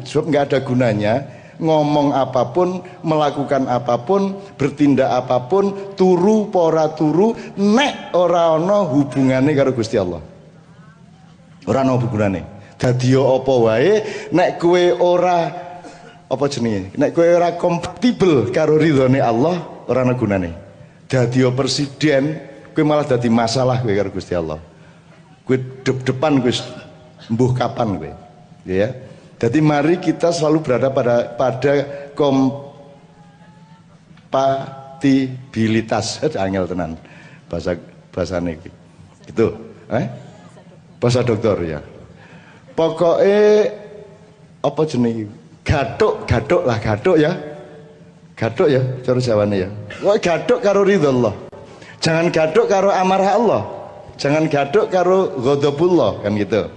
Sebab nggak ada gunanya ngomong apapun, melakukan apapun, bertindak apapun, turu pora turu, nek ora ana hubungane karo Gusti Allah. Ora ana hubungane. Dadi apa wae nek kowe ora apa jenenge? Nek kowe ora kompatibel karo ridhone Allah, ora ana gunane. Dadi presiden, kowe malah dadi masalah kowe karo Gusti Allah. Kowe depan kowe mbuh kapan kowe. Ya. Jadi mari kita selalu berada pada kompatibilitas. Angel tenan bahasa niki. Gitu, bahasa dokter ya. Pokoknya apa jenenge? Gathuk ya. Gathuk ya cara Jawane ya. Wah gathuk karo ridho Allah. Jangan gathuk karo amarah Allah. Jangan gathuk karo ghadabullah kan gitu.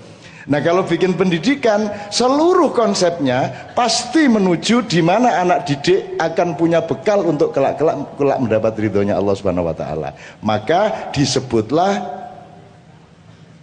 Nah kalau bikin pendidikan seluruh konsepnya pasti menuju di mana anak didik akan punya bekal untuk kelak mendapat ridhonya Allah Subhanahu wa taala. Maka disebutlah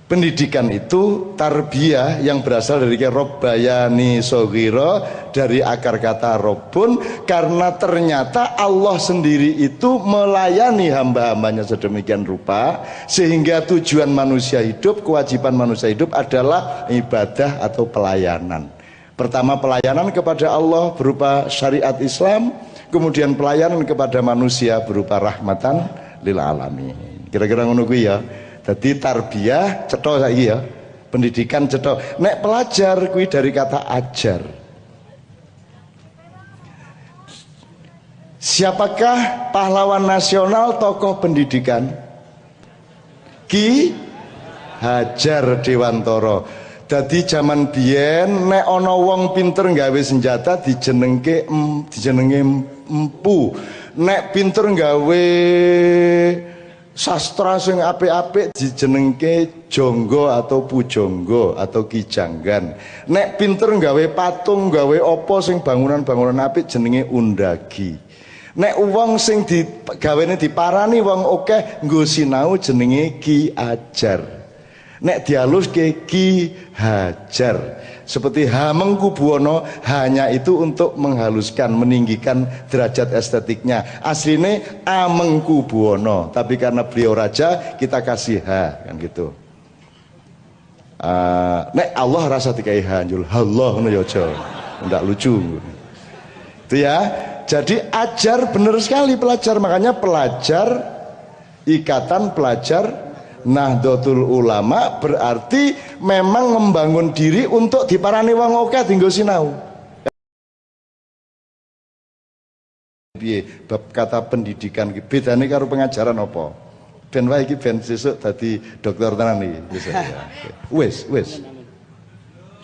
pendidikan itu tarbiyah yang berasal dari robbayani soghiro, dari akar kata robun, karena ternyata Allah sendiri itu melayani hamba-hambanya sedemikian rupa sehingga tujuan manusia hidup, kewajiban manusia hidup adalah ibadah atau pelayanan. Pertama pelayanan kepada Allah berupa syariat Islam, kemudian pelayanan kepada manusia berupa rahmatan lil alamin. Kira-kira ngono kuwi ya. Jadi tarbiyah cetha saiki ya. Pendidikan cetha. Nek pelajar kuwi dari kata ajar. Siapakah pahlawan nasional tokoh pendidikan? Ki Hajar Dewantara. Dadi zaman biyen nek ana wong pinter gawe senjata dijenenge empu. Nek pinter gawe sastra sing apik-apik dijenengke jonggo atau pujonggo atau kijanggan. Nek pinter gawe patung, gawe apa sing bangunan-bangunan apik jenenge undagi. Nek wong sing digawene diparani wong akeh nggo sinau jenenge Ki Ajar. Nek dialuske Ki Hajar. Seperti Hamengkubuwono hanya itu untuk menghaluskan, meninggikan derajat estetiknya. Aslinya Amengkubuwono, tapi karena beliau raja kita kasih H kan gitu. Nek Allah rasa dikai H njul Allah ngono ya aja. Ndak lucu. Itu ya. Jadi ajar bener sekali pelajar, makanya pelajar, ikatan pelajar Nahdlatul Ulama berarti memang membangun diri untuk diparani wong akeh dienggo sinau. Piye bab kata pendidikan iki bedane karo pengajaran apa? Ben wae iki ben sesuk dadi dokter tenan iki bisa ya. Wis.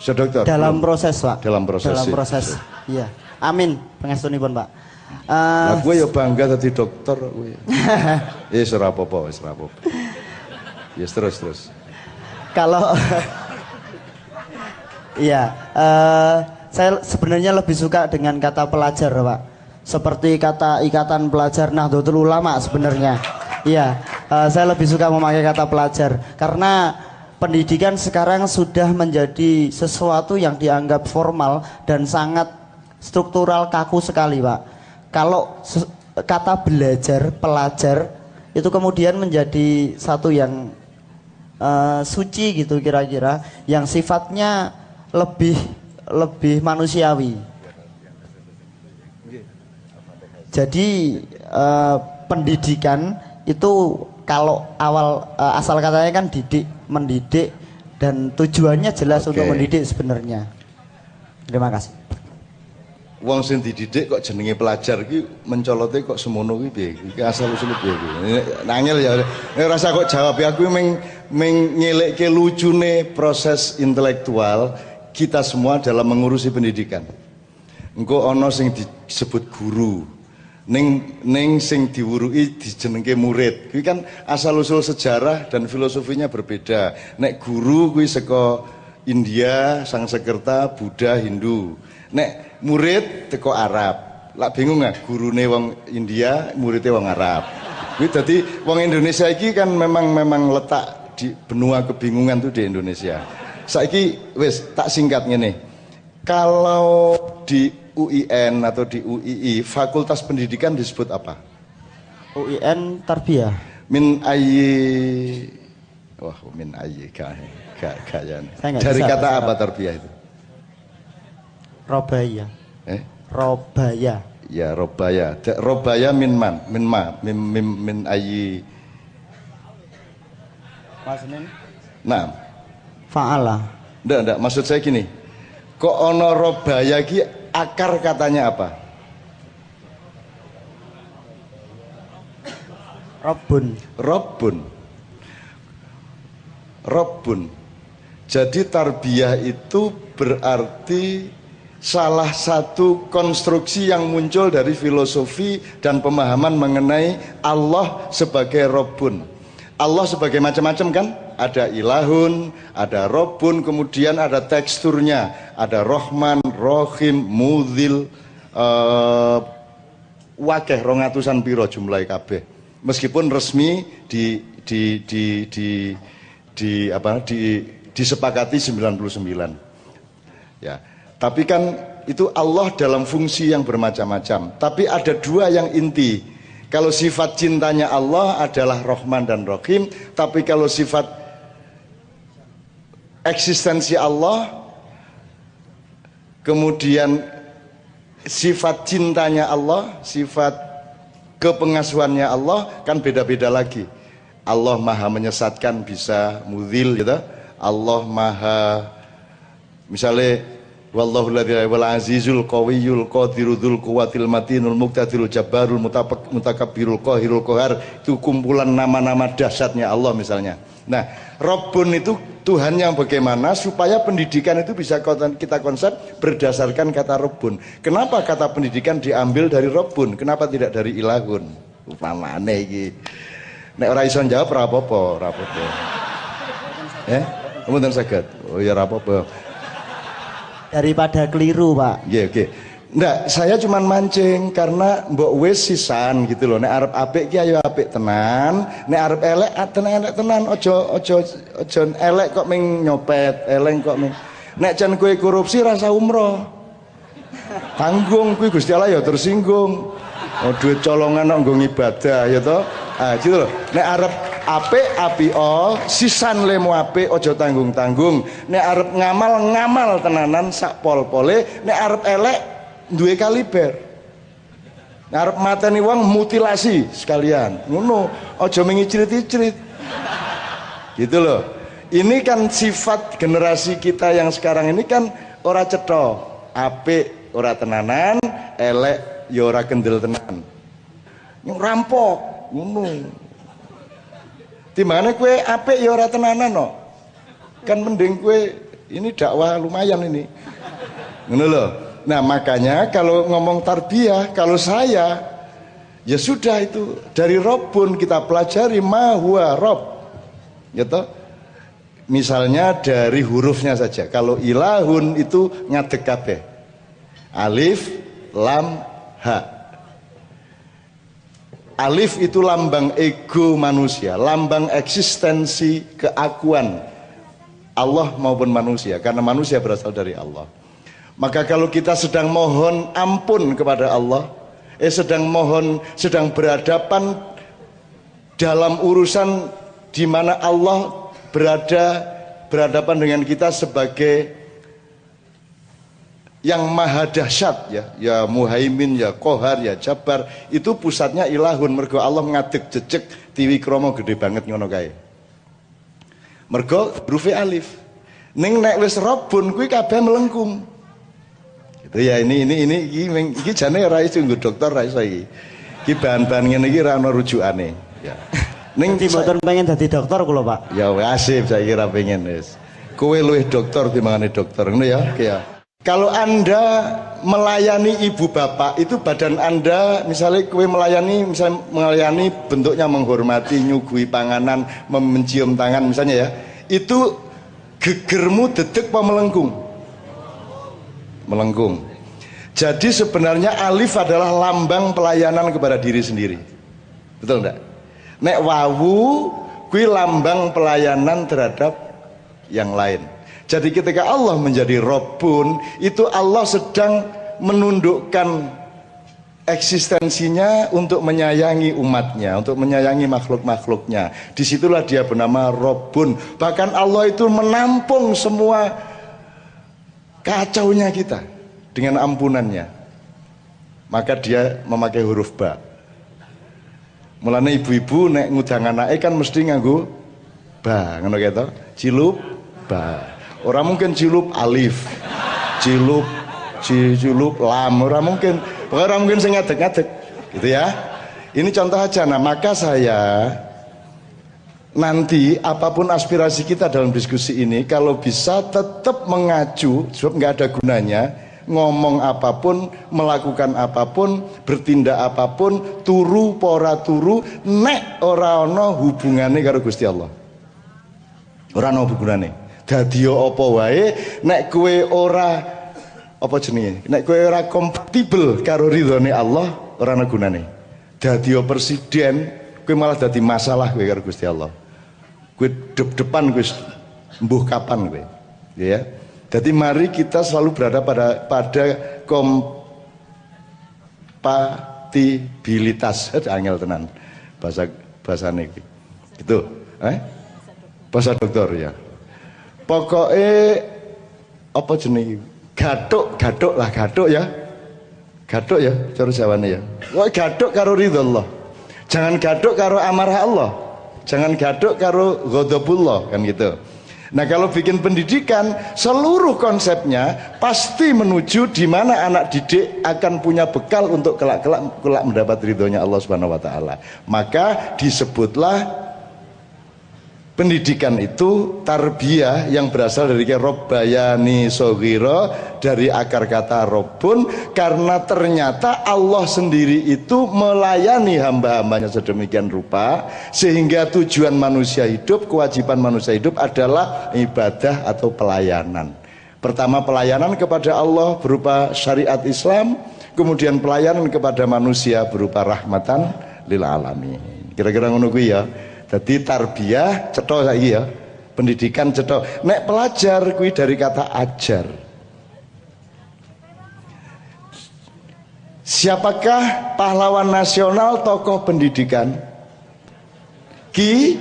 So dokter. Dalam proses, Pak. Dalam proses. Iya. Amin pangestunipun, Pak. Lah gue ya bangga dadi dokter kowe. Wis ora apa-apa, wis ora apa-apa. Yes, terus. Kalau iya, saya sebenarnya lebih suka dengan kata pelajar, Pak. Seperti kata ikatan pelajar Nahdlatul Ulama sebenarnya. Iya, saya lebih suka memakai kata pelajar karena pendidikan sekarang sudah menjadi sesuatu yang dianggap formal dan sangat struktural, kaku sekali, Pak. Kalau kata belajar, pelajar itu kemudian menjadi satu yang suci gitu kira-kira, yang sifatnya lebih manusiawi. Jadi pendidikan itu kalau asal katanya kan mendidik dan tujuannya jelas untuk mendidik sebenarnya. Terima kasih. Wong sing dididik kok jenenge pelajar ki mencolote kok semono ki piye? Iki asal usule piye iki? Nangel ya. Nek rasa kok jawab ya aku meng nyelekke lucune proses intelektual kita semua dalam mengurusi pendidikan. Engko ana sing disebut guru. Ning sing diwuruki dijenengke murid. Kuwi kan asal usul sejarah dan filosofinya berbeda. Nek guru kuwi saka India, Sangsekerta, Buddha, Hindu. Nek murid teko Arab. Lak bingung nggak? Gurune wong India, muridnya wong Arab. Kuwi dadi wong Indonesia iki kan memang letak di benua kebingungan tuh di Indonesia. Saiki wis tak singkat ngene. Kalau di UIN atau di UII fakultas pendidikan disebut apa? UIN Tarbiyah. Min ayyi wah min ayyi kayaknya. Dari kata apa tarbiyah itu? Robaya. Robaya. Ya robaya. Robaya min man, min ayyi. Maksudnya? Nah. Fa'ala. Enggak, maksud saya gini. Kok ono robaya ki akar katanya apa? Robbun. Jadi tarbiyah itu berarti salah satu konstruksi yang muncul dari filosofi dan pemahaman mengenai Allah sebagai Robbun. Allah sebagai macam-macam kan? Ada ilahun, ada Robbun, kemudian ada teksturnya, ada Rohman, Rohim, Mudhil, wakeh 200-an piro jumlah kabeh. Meskipun resmi disepakati 99. Ya. Tapi kan itu Allah dalam fungsi yang bermacam-macam. Tapi ada dua yang inti. Kalau sifat cintanya Allah adalah Rahman dan Rahim, tapi kalau sifat eksistensi Allah, kemudian sifat cintanya Allah, sifat kepengasuhannya Allah kan beda-beda lagi. Allah maha menyesatkan bisa mudhil gitu. Allah maha misalnya wallahu wal azizul qawiyul qadirul quwwatil matinul muqtadirul jabbarul mutakabbirul qahirul qahar, itu kumpulan nama-nama dahsyatnya Allah misalnya. Nah, Robbun itu Tuhan yang bagaimana supaya pendidikan itu bisa kita konsep berdasarkan kata Robbun. Kenapa kata pendidikan diambil dari Robbun? Kenapa tidak dari ilahun? Upamane iki. Nek ora iso jawab ora apa-apa. Kemudian saged. Oh ya ora apa-apa. Daripada keliru, Pak. Nggih, oke. Nggak, saya cuman mancing karena mbok wis sisan gitu loh. Nek arep apik ki ayo apik tenan, nek arep elek tenan, ojo elek kok ming nyopet, elek kok ming. Nek jan kowe korupsi rasa umroh. Tanggung kuwi Gusti Allah ya tersinggung. Oh duit colongan kok nggo ibadah ya toh. Ah gitu loh. Nek arep apik apiko, sisan lemu apik ojo tanggung-tanggung. Nek arep ngamal tenanan sak pol-pole, nek arep elek duwe kaliber. Ngarep mateni wong mutilasi sekalian. Ngono, aja mengicrit-icrit. Gitu loh. Ini kan sifat generasi kita yang sekarang ini kan ora cetha. Apik ora tenanan, elek ya ora kendel tenan. Yang rampok, ngono. Timbangane kowe apik ya ora tenanan no. Kan mending kowe ini dakwah lumayan ini. Ngono loh. Nah makanya kalau ngomong tarbiyah, kalau saya ya sudah itu dari Robbun kita pelajari ma huwa Rob, gitu. Misalnya dari hurufnya saja. Kalau ilahun itu ngadeg kabeh, alif, lam, ha. Alif itu lambang ego manusia, lambang eksistensi keakuan Allah maupun manusia, karena manusia berasal dari Allah. Maka kalau kita sedang mohon ampun kepada Allah, sedang berhadapan dalam urusan di mana Allah berhadapan dengan kita sebagai yang maha dahsyat ya muhaimin, ya kohar, ya jabar, itu pusatnya ilahun. Mergo Allah ngadeg jejeg tiwi kromo gede banget ngono kae. Mergo hurufe alif. Ning nek wis Robbun kuwi kabeh melengkung. Ya ini jane ora iso nggo dokter ra iso iki. Iki bahan-bahan ngene iki ra ono rujukane. Ya. Ning mboten pengen dadi dokter kula, Pak. Ya asif saiki ra pengen wis. Kowe luwih dokter timbangane dokter ngono ya. Oke ya. Kalau Anda melayani ibu bapak itu badan Anda misalnya kowe melayani bentuknya menghormati, nyugui panganan, mencium tangan misalnya ya. Itu gegermu dedek apa melengkung? Melengkung. Jadi sebenarnya alif adalah lambang pelayanan kepada diri sendiri. Betul enggak? Nek wawu kui lambang pelayanan terhadap yang lain. Jadi ketika Allah menjadi Rabbun, itu Allah sedang menundukkan eksistensinya untuk menyayangi umatnya, untuk menyayangi makhluk-makhluknya. Disitulah dia bernama Rabbun. Bahkan Allah itu menampung semua kacaunya kita dengan ampunannya. Maka dia memakai huruf ba. Mulane ibu-ibu nek ngudang anake kan mesti nganggo ba, ngono keto. Cilup ba. Ora mungkin cilup alif. Cilup lam, ora mungkin. Ora mungkin sing ngadeg-ngadeg. Gitu ya. Ini contoh aja. Nah, maka saya nanti apapun aspirasi kita dalam diskusi ini, kalau bisa tetap mengacu, sebab nggak ada gunanya ngomong apapun, melakukan apapun, bertindak apapun, turu pora turu, nek ora ana hubungane karo Gusti Allah. Ora ana hubungane. Dadi apa wae, nek kowe ora apa jenenge? Nek kowe ora kompatibel karo ridhone Allah, ora ana gunane. Dadi presiden, kowe malah dadi masalah kowe karo Gusti Allah. Kowe depan kowe mbuh kapan kowe. Ya. Jadi mari kita selalu berada pada kompatibilitas. Angel tenan bahasa niki. Gitu, bahasa dokter ya. Pokoknya apa jenis gathuk ya. Gathuk ya cara Jawane ya. Kok gathuk karo ridho Allah. Jangan gathuk karo amarah Allah. Jangan gathuk karo ghadabullah kan gitu. Nah, kalau bikin pendidikan, seluruh konsepnya pasti menuju di mana anak didik akan punya bekal untuk kelak mendapat ridhonya Allah Subhanahu wa taala. Maka disebutlah pendidikan itu tarbiyah yang berasal dari robbayani soghiro, dari akar kata robun, karena ternyata Allah sendiri itu melayani hamba-hambanya sedemikian rupa sehingga tujuan manusia hidup, kewajiban manusia hidup adalah ibadah atau pelayanan. Pertama pelayanan kepada Allah berupa syariat Islam, kemudian pelayanan kepada manusia berupa rahmatan lil alamin. Kira-kira ngono kuwi ya. Jadi tarbiyah cetha saiki ya. Pendidikan cetha. Nek pelajar kuwi dari kata ajar. Siapakah pahlawan nasional tokoh pendidikan? Ki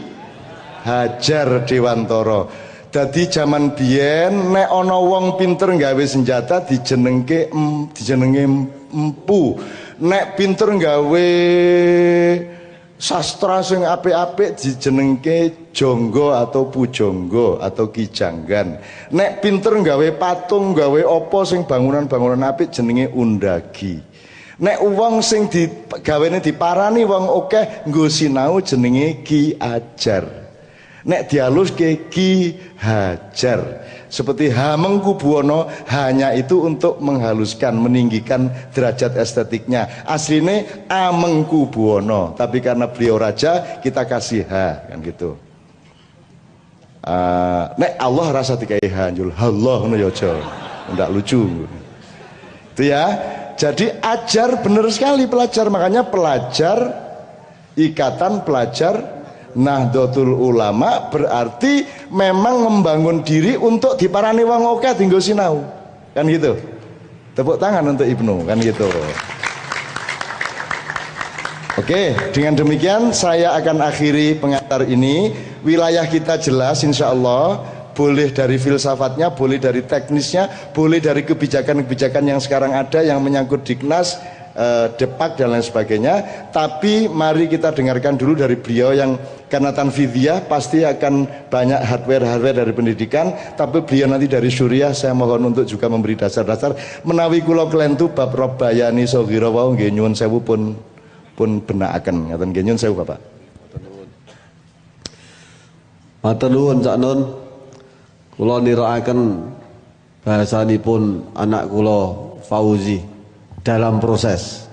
Hajar Dewantara. Dadi zaman biyen nek ana wong pinter nggawe senjata dijenenge empu. Nek pinter nggawe sastra sing apik-apik dijenengke jonggo atau pujonggo atau kijanggan. Nek pinter nggawe patung, nggawe apa sing bangunan-bangunan apik jenenge undagi. Nek wong sing digawene diparani wong akeh nggo sinau jenenge Ki Ajar. Nek dialuske Ki Hajar. Seperti Hamengkubuwono hanya itu untuk menghaluskan, meninggikan derajat estetiknya. Aslinya Amengkubuwono, tapi karena beliau raja kita kasih H kan gitu. Nek Allah rasa dikai H njul Allah ngono ya aja. Ndak lucu. Itu ya. Jadi ajar benar sekali pelajar, makanya pelajar, ikatan pelajar Nahdlatul Ulama berarti memang membangun diri untuk diparani wong akeh dienggo sinau. Kan gitu. Tepuk tangan untuk Ibnu, kan gitu. Oke, dengan demikian saya akan akhiri pengantar ini. Wilayah kita jelas insya Allah. Boleh dari filsafatnya, boleh dari teknisnya, boleh dari kebijakan-kebijakan yang sekarang ada yang menyangkut Diknas, Depak dan lain sebagainya. Tapi mari kita dengarkan dulu dari beliau yang karena tanfidiyah pasti akan banyak hardware dari pendidikan, tapi beliau nanti dari Suriah saya mohon untuk juga memberi dasar-dasar menawi kula kelentu bab robbayani soghiro wau nggih nyuwun sewu pun benakaken ngaten nggih nyuwun sewu Bapak. Matur nuwun Cak Nun. Kula nirakaken bahasanipun anak kula Fauzi dalam proses.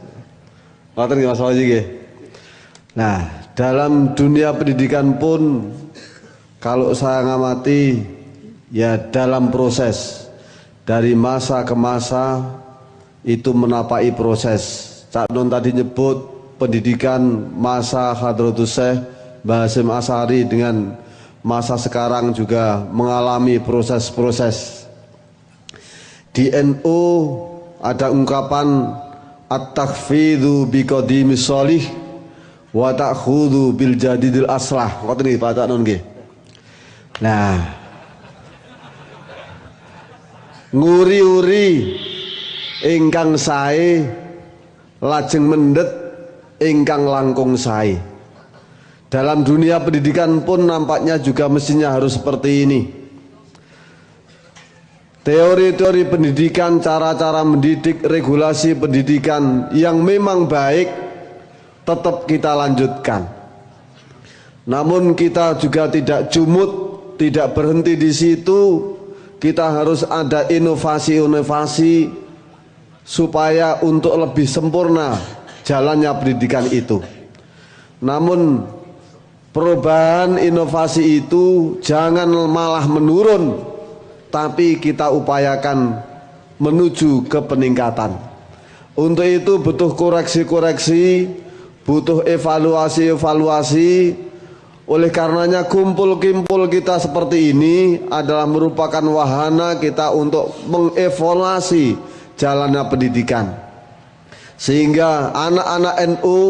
Ngoten nggih Mas Fauzi nggih. Nah, dalam dunia pendidikan pun kalau saya ngamati ya dalam proses dari masa ke masa itu menapai proses. Cak Nun tadi nyebut pendidikan masa Hadratus Syekh Mbah Hasyim Asy'ari dengan masa sekarang juga mengalami proses-proses. Di NU ada ungkapan at-takhfidhu biqadimis sholih wa ta'khudhu bil jadidil aslah. Ngoten nggih Pak Cak Nun nggih. Nah, nguri-uri ingkang sae lajeng mendhet ingkang langkung sae. Dalam dunia pendidikan pun nampaknya juga mestinya harus seperti ini. Teori-teori pendidikan, cara-cara mendidik, regulasi pendidikan yang memang baik tetap kita lanjutkan. Namun kita juga tidak jumut, tidak berhenti di situ. Kita harus ada inovasi-inovasi supaya untuk lebih sempurna jalannya pendidikan itu. Namun perubahan inovasi itu jangan malah menurun, tapi kita upayakan menuju ke peningkatan. Untuk itu butuh koreksi-koreksi, butuh evaluasi-evaluasi. Oleh karenanya kumpul-kumpul kita seperti ini adalah merupakan wahana kita untuk mengevaluasi jalannya pendidikan. Sehingga anak-anak NU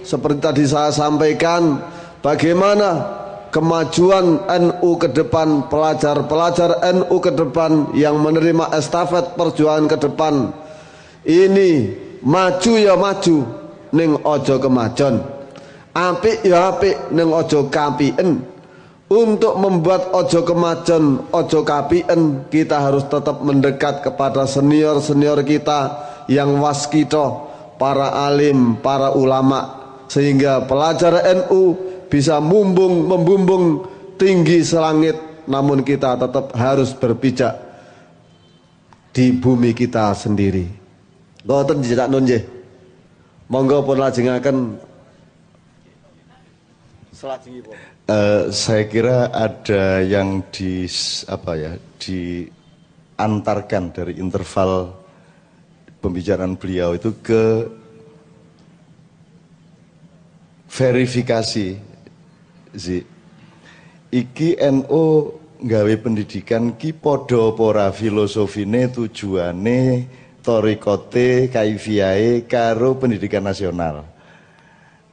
seperti tadi saya sampaikan, bagaimana kemajuan NU ke depan, pelajar-pelajar NU ke depan yang menerima estafet perjuangan ke depan ini maju ya maju ning ojo kemajon, apik ya apik ning ojo kapien. Untuk membuat ojo kemajon, ojo kapien, kita harus tetap mendekat kepada senior-senior kita yang waskito, para alim, para ulama, sehingga pelajar NU bisa membumbung tinggi selangit. Namun kita tetap harus berpijak di bumi kita sendiri. Ngoten Cak Nun nggih. Monggo pun lajengaken salajengipun. Saya kira ada yang diantarkan dari interval pembicaraan beliau itu ke verifikasi. Iki NU nggawe pendidikan ki padha apa ora filosofine, tujuane, torikote, kaifiahe karo pendidikan nasional.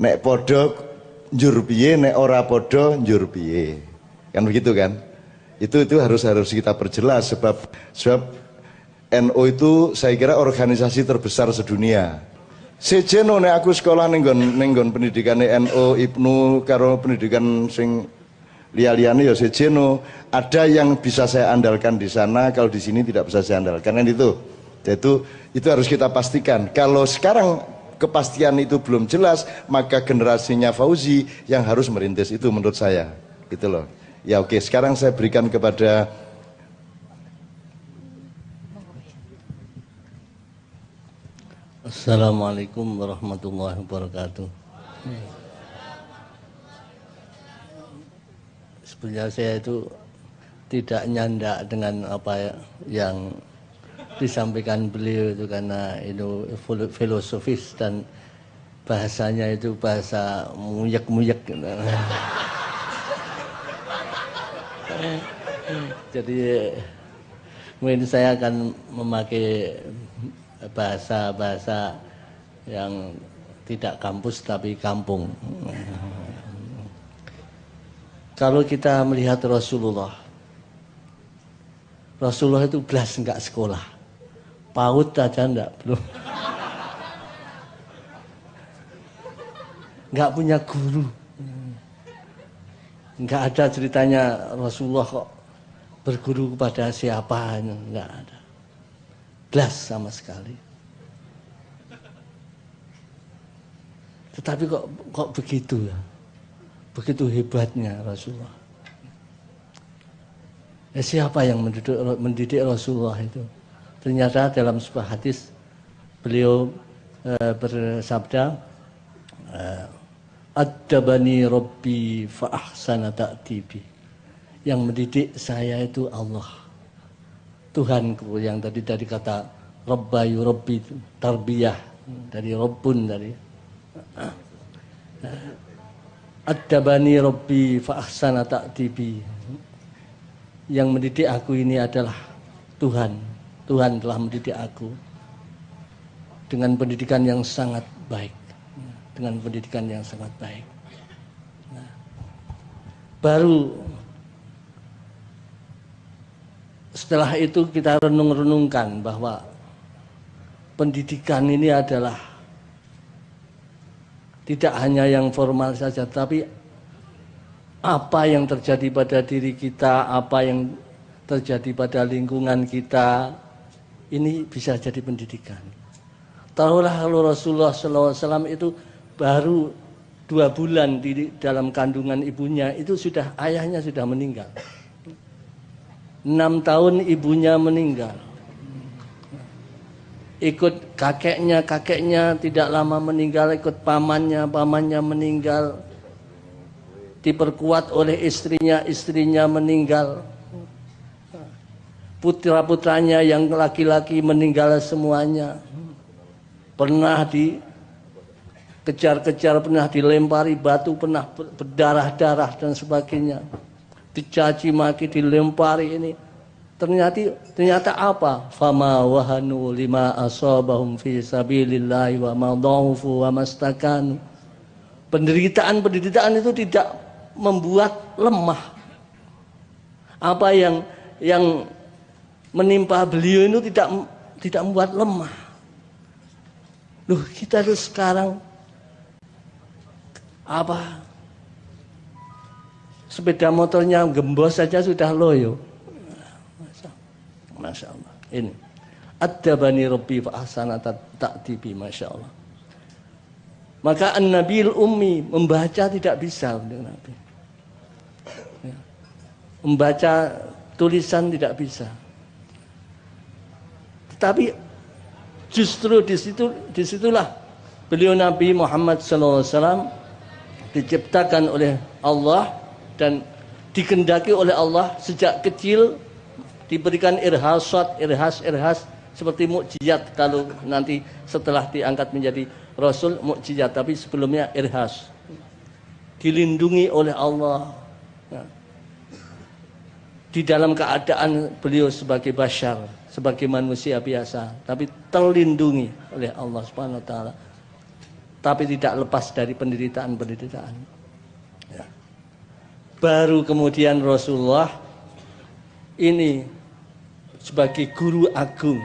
Nek padha njur piye, nek ora padha njur piye. Kan begitu kan? Itu harus kita perjelas sebab NU itu saya kira organisasi terbesar sedunia. Sejeno nek aku sekolah ning nggon pendidikane NU, Ibnu karo pendidikan sing liya-liyane ya sejeno, ada yang bisa saya andalkan di sana, kalau di sini tidak bisa saya andalkan. Kan itu harus kita pastikan. Kalau sekarang kepastian itu belum jelas, maka generasinya Fauzi yang harus merintis itu menurut saya. Gitu loh. Ya oke, sekarang saya berikan kepada Assalamualaikum warahmatullahi wabarakatuh. Sebenarnya saya itu tidak nyandak dengan apa yang disampaikan beliau itu, karena itu filosofis dan bahasanya itu bahasa muyek-muyek. Jadi mungkin saya akan memakai bahasa-bahasa yang tidak kampus tapi kampung. Kalau kita melihat Rasulullah itu belas enggak sekolah, PAUD aja enggak, belum, enggak punya guru, enggak ada ceritanya Rasulullah kok berguru kepada siapa, enggak ada. Belas sama sekali. Tetapi kok begitu ya? Begitu hebatnya Rasulullah. Ya, siapa yang mendidik Rasulullah itu? Ternyata dalam sebuah hadis beliau bersabda, "Adabani Rabbi fa ahsana ta'dibi." Yang mendidik saya itu Allah, Tuhanku, yang tadi kata Robba yurabbi itu tarbiyah dari Rabbun dari Addabani Rabbi fa ahsana ta'dibi. Yang mendidik aku ini adalah Tuhan. Tuhan telah mendidik aku dengan pendidikan yang sangat baik. Dengan pendidikan yang sangat baik. Nah, baru setelah itu kita renung-renungkan bahwa pendidikan ini adalah tidak hanya yang formal saja, tapi apa yang terjadi pada diri kita, apa yang terjadi pada lingkungan kita, ini bisa jadi pendidikan. Tahulah kalau Rasulullah SAW itu baru 2 bulan di dalam kandungan ibunya, itu sudah ayahnya sudah meninggal. 6 tahun ibunya meninggal. Ikut kakeknya tidak lama meninggal, ikut pamannya meninggal. Diperkuat oleh istrinya meninggal. Putra-putranya yang laki-laki meninggal semuanya. Pernah dikejar-kejar, pernah dilempari batu, pernah berdarah-darah dan sebagainya. Dicaci maki, dilempari ini. Ternyata apa? Fama wahanu lima asabahum fi sabilillahi wa ma dhaufu wa mastakanu. Penderitaan itu tidak membuat lemah. Apa yang menimpa beliau itu tidak membuat lemah. Loh, kita tuh sekarang apa? Sepeda motornya gembos saja sudah loyo. Masya Allah. Ini Addabani Rabbi fa ahsana ta'dibi. Masya Allah. Maka An-Nabil Ummi membaca tidak bisa untuk Nabi. Ya. Membaca tulisan tidak bisa. Tetapi justru disitulah beliau Nabi Muhammad SAW diciptakan oleh Allah dan dikendaki oleh Allah sejak kecil, diberikan irhas seperti mukjizat. Kalau nanti setelah diangkat menjadi Rasul, mukjizat, tapi sebelumnya irhas, dilindungi oleh Allah. Nah, di dalam keadaan beliau sebagai bashar, sebagai manusia biasa, tapi terlindungi oleh Allah Subhanahu wa taala, tapi tidak lepas dari penderitaan. Ya. Baru kemudian Rasulullah ini sebagai guru agung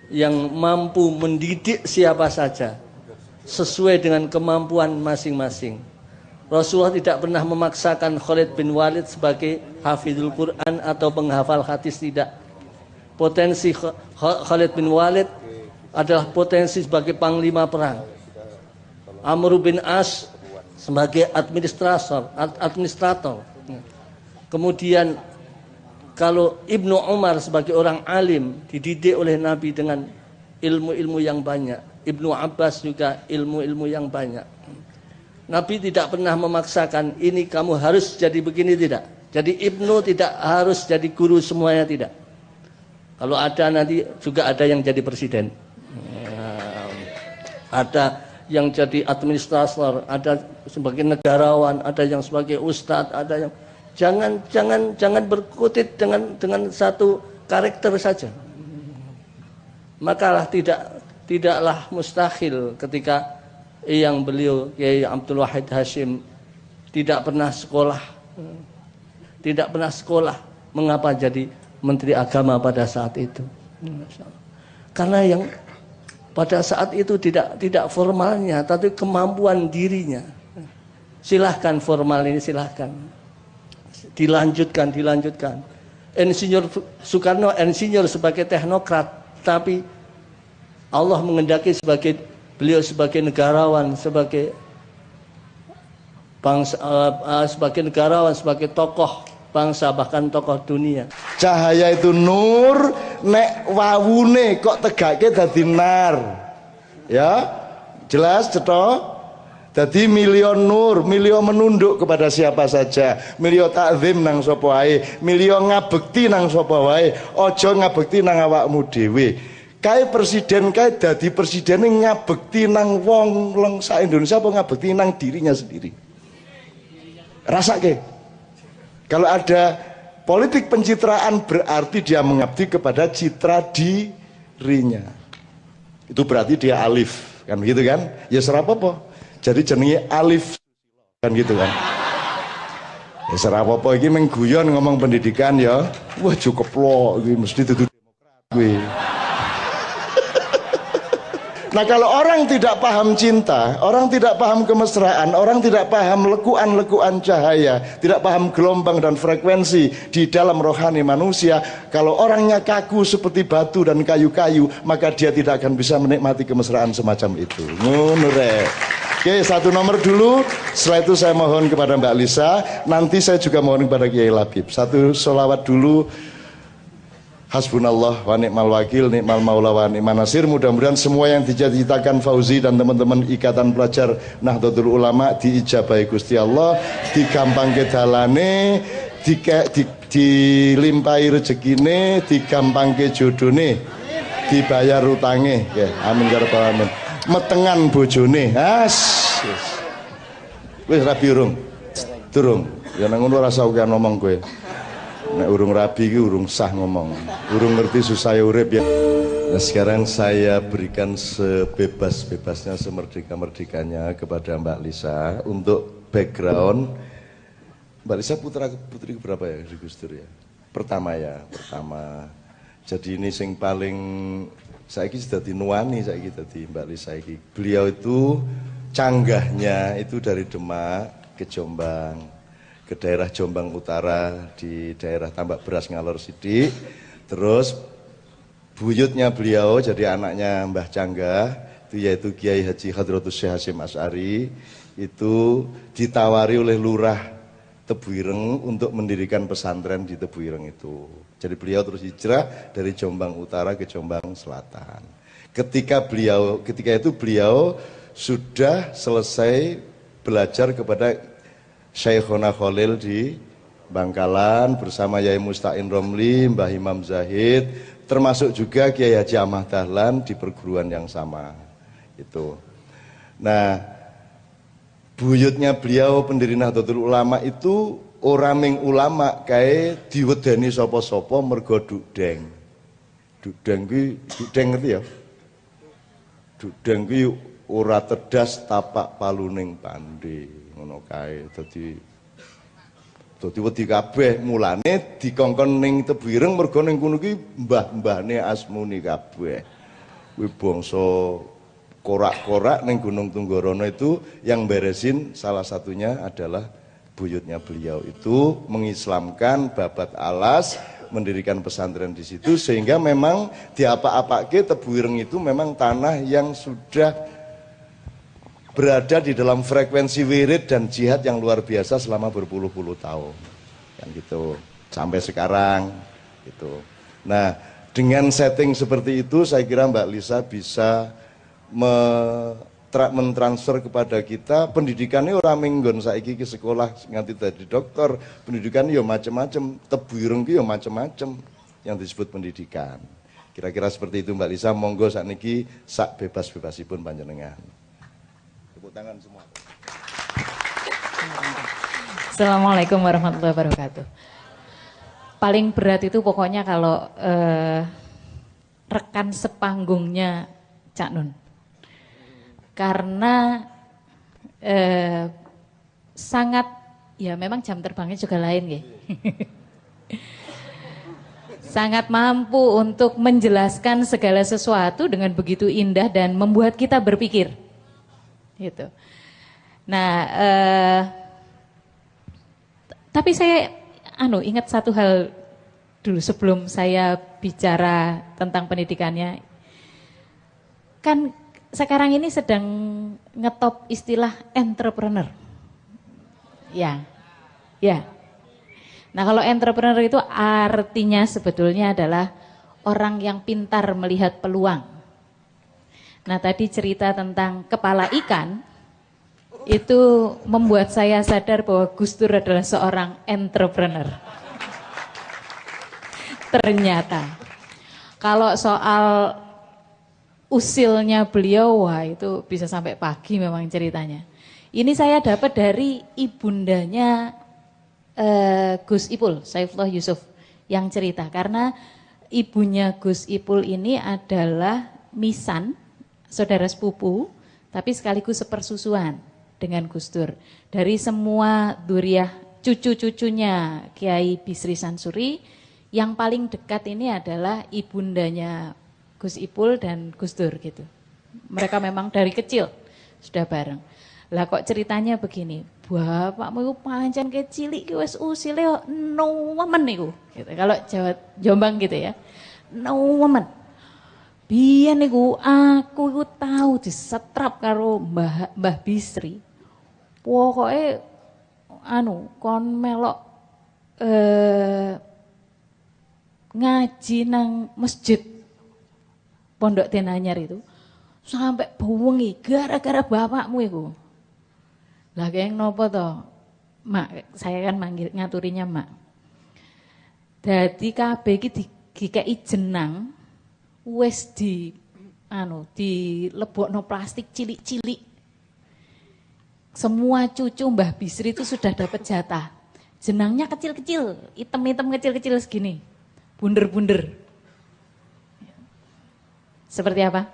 yang mampu mendidik siapa saja sesuai dengan kemampuan masing-masing. Rasulullah tidak pernah memaksakan Khalid bin Walid sebagai hafizul Quran atau penghafal hadis, tidak. Potensi Khalid bin Walid adalah potensi sebagai panglima perang. Amr bin As sebagai administrator. Kemudian kalau Ibnu Umar sebagai orang alim, dididik oleh Nabi dengan ilmu-ilmu yang banyak. Ibnu Abbas juga ilmu-ilmu yang banyak. Nabi tidak pernah memaksakan, ini kamu harus jadi begini, tidak. Jadi Ibnu tidak harus jadi guru semuanya, tidak. Kalau ada nanti juga ada yang jadi presiden. Ada yang jadi administrator, ada sebagai negarawan, ada yang sebagai ustadz, ada yang jangan berkutit dengan satu karakter saja. Makalah tidaklah mustahil ketika yang beliau Kiai Abdul Wahid Hashim tidak pernah sekolah, mengapa jadi Menteri Agama pada saat itu? Karena yang pada saat itu tidak formalnya, tapi kemampuan dirinya. Silahkan formal ini, silahkan. Dilanjutkan. Insinyur Soekarno insinyur sebagai teknokrat, tapi Allah mengendaki beliau sebagai negarawan, sebagai bangsa, sebagai tokoh bangsa, bahkan tokoh dunia. Cahaya itu nur, nek wawune kok tegake dadi nar. Ya, jelas cetok. Jadi milion nur, milion menunduk kepada siapa saja, milion takzim nang sapa wae, milion ngabekti nang sapa wae, aja ngabekti nang awakmu dhewe. Kae presiden kae dadi presiden ngabekti nang wong leng sak Indonesia apa ngabekti nang dirinya sendiri. Rasake. Kalau ada politik pencitraan berarti dia mengabdi kepada citra dirinya. Itu berarti dia alif, kan gitu kan? Ya serapopo. Jadi jenenge alif kan gitu kan. Ya serapopo iki mengguyon ngomong pendidikan ya. Wah cukup lo iki mesti dudu demokrat kuwi. Nah kalau orang tidak paham cinta, orang tidak paham kemesraan, orang tidak paham lekuan-lekuan cahaya, tidak paham gelombang dan frekuensi di dalam rohani manusia, kalau orangnya kaku seperti batu dan kayu-kayu, maka dia tidak akan bisa menikmati kemesraan semacam itu. Ngono rek. Oke, satu nomor dulu, setelah itu saya mohon kepada Mbak Lisa, nanti saya juga mohon kepada Kiai Labib. Satu sholawat dulu. Hasbunallah wa ni'mal wakil, ni'mal maula wa ni'man nasir. Mudah-mudahan semua yang dicita-citakan Fauzi dan teman-teman Ikatan Pelajar Nahdlatul Ulama diijabahi Gusti Allah, digampangke dalane, dilimpahi rezekine, digampangke jodone, dibayar utange. Ya, amin ya rabbal alamin. Metengan bojone. Wis rabi urung. Durung. Ya nang ngono ora usah ngomong kowe. Nek urung rabi ki urung sah ngomong, urung ngerti susah urip ya. Nah sekarang saya berikan sebebas-bebasnya, semerdeka-merdekanya kepada Mbak Lisa untuk background. Mbak Lisa putri berapa ya di Gus Dur ya? Pertama. Jadi ini sing paling saiki dadi nuani saiki dadi Mbak Lisa iki. Beliau itu canggahnya itu dari Demak ke Jombang, ke daerah Jombang Utara, di daerah Tambak Beras Ngalor Sidik. Terus buyutnya beliau jadi anaknya Mbah Canggah itu yaitu Kiai Haji Hadratus Syekh Hasyim Asy'ari, itu ditawari oleh Lurah Tebuireng untuk mendirikan pesantren di Tebuireng itu. Jadi beliau terus hijrah dari Jombang Utara ke Jombang Selatan. Ketika itu beliau sudah selesai belajar kepada Syekhona Khalil di Bangkalan bersama Yai Musta'in Romli, Mbah Imam Zahid, termasuk juga Kiai Haji Ahmad Dahlan di perguruan yang sama. Itu. Nah, buyutnya beliau pendiri Nahdlatul Ulama itu orang ulama kayak diwedeni sapa-sapa mergo dukdeng. Dukdeng ngerti ya? Dukdeng kuwi ora tedas tapak paluning pandhe. Ngono kae dadi wedi kabeh, mulane dikongkon ning Tebuireng mergo ning kono ki mbah-mbahne asmuni kabeh. Kuwi bangsa korak-korak ning Gunung Tunggorono itu yang beresin salah satunya adalah buyutnya beliau itu mengislamkan Babat Alas, mendirikan pesantren di situ sehingga memang diapa-apake Tebuireng itu memang tanah yang sudah berada di dalam frekuensi wirid dan jihad yang luar biasa selama berpuluh-puluh tahun, kan gitu sampai sekarang gitu. Nah dengan setting seperti itu saya kira Mbak Lisa bisa mentransfer kepada kita pendidikannya orang minggon saiki ke sekolah nganti tadi dokter, pendidikan yo macam-macam, Tebuireng yo macam-macam yang disebut pendidikan. Kira-kira seperti itu Mbak Lisa, monggo sakniki sak bebas-bebasipun panjenengan. Tangan semua. Assalamualaikum warahmatullahi wabarakatuh. Paling berat itu pokoknya kalau rekan sepanggungnya Cak Nun. Karena sangat, ya memang jam terbangnya juga lain ya. Sangat mampu untuk menjelaskan segala sesuatu dengan begitu indah dan membuat kita berpikir. Gitu. Nah, tapi saya ingat satu hal dulu sebelum saya bicara tentang pendidikannya. Kan sekarang ini sedang ngetop istilah entrepreneur. Ya. Nah, kalau entrepreneur itu artinya sebetulnya adalah orang yang pintar melihat peluang. Nah tadi cerita tentang kepala ikan itu membuat saya sadar bahwa Gus Dur adalah seorang entrepreneur. Ternyata kalau soal usilnya beliau, wah itu bisa sampai pagi memang ceritanya. Ini saya dapat dari ibundanya Gus Ipul, Saifullah Yusuf yang cerita. Karena ibunya Gus Ipul ini adalah misan, saudara sepupu, tapi sekaligus sepersusuan dengan Gus Dur. Dari semua duriah cucu-cucunya Kiai Bisri Sansuri, yang paling dekat ini adalah ibundanya Gus Ipul dan Gus Dur gitu. Mereka memang dari kecil sudah bareng. Lah kok ceritanya begini, bapakmu itu pancen kecil iki wis usile nemen niku. Gitu. Kalau Jawa Jombang gitu ya. Nemen. Biyen niku aku iku tahu disetrap karo Mbah Bisri. Pokoke kon melok ngaji nang masjid Pondok Tenanyar itu sampai bengi gara-gara bapakmu itu. Lah kayang nopo toh? Mak, saya kan manggil ngaturinya Mak. Dadi kabeh iki dikeki jenang wis dilebokno plastik cilik-cilik. Semua cucu Mbah Bisri itu sudah dapat jatah. Jenangnya kecil-kecil, item-item kecil-kecil segini. Bunder-bunder. Seperti apa?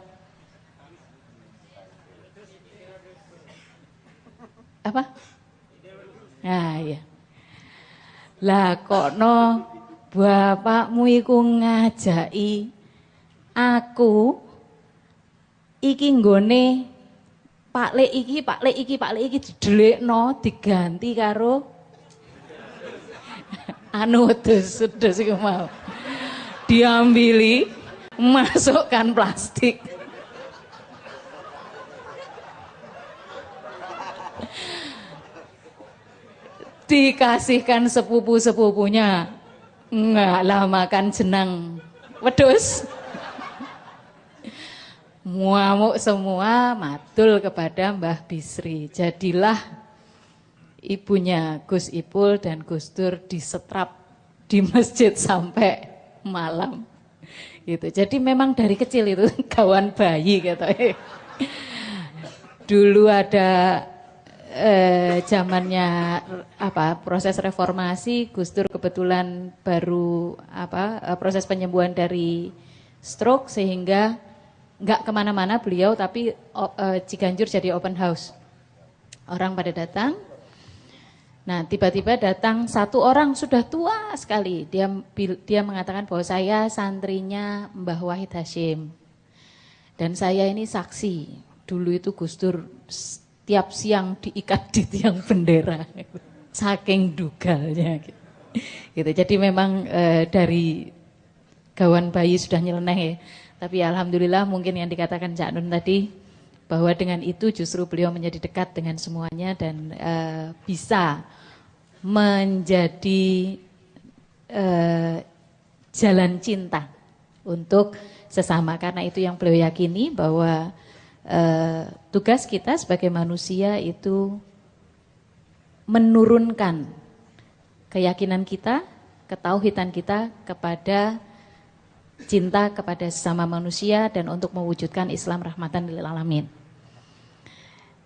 Apa? Nah, iya. Lah kok no bapakmu iku ngajaki aku iki nggone Pak Lek iki didelekno diganti karo wedhus iku mau. Diambili, masukkan plastik. Dikasihkan sepupu-sepupunya. Enggak lah makan jenang wedhus. Muamuk semua matul kepada Mbah Bisri. Jadilah ibunya Gus Ipul dan Gus Dur disetrap di masjid sampai malam. Gitu. Jadi memang dari kecil itu kawan bayi gitu. Dulu ada zamannya proses reformasi, Gus Dur kebetulan baru proses penyembuhan dari stroke sehingga nggak kemana-mana beliau, tapi Ciganjur jadi open house. Orang pada datang. Nah tiba-tiba datang satu orang sudah tua sekali. Dia mengatakan bahwa saya santrinya Mbah Wahid Hashim. Dan saya ini saksi. Dulu itu Gus Dur tiap siang diikat di tiang bendera. Saking dugalnya. Gitu. Jadi memang dari gawan bayi sudah nyeleneh ya. Tapi alhamdulillah mungkin yang dikatakan Cak Nun tadi, bahwa dengan itu justru beliau menjadi dekat dengan semuanya dan bisa menjadi jalan cinta untuk sesama. Karena itu yang beliau yakini bahwa tugas kita sebagai manusia itu menurunkan keyakinan kita, ketauhidan kita kepada cinta kepada sesama manusia dan untuk mewujudkan Islam rahmatan lil alamin.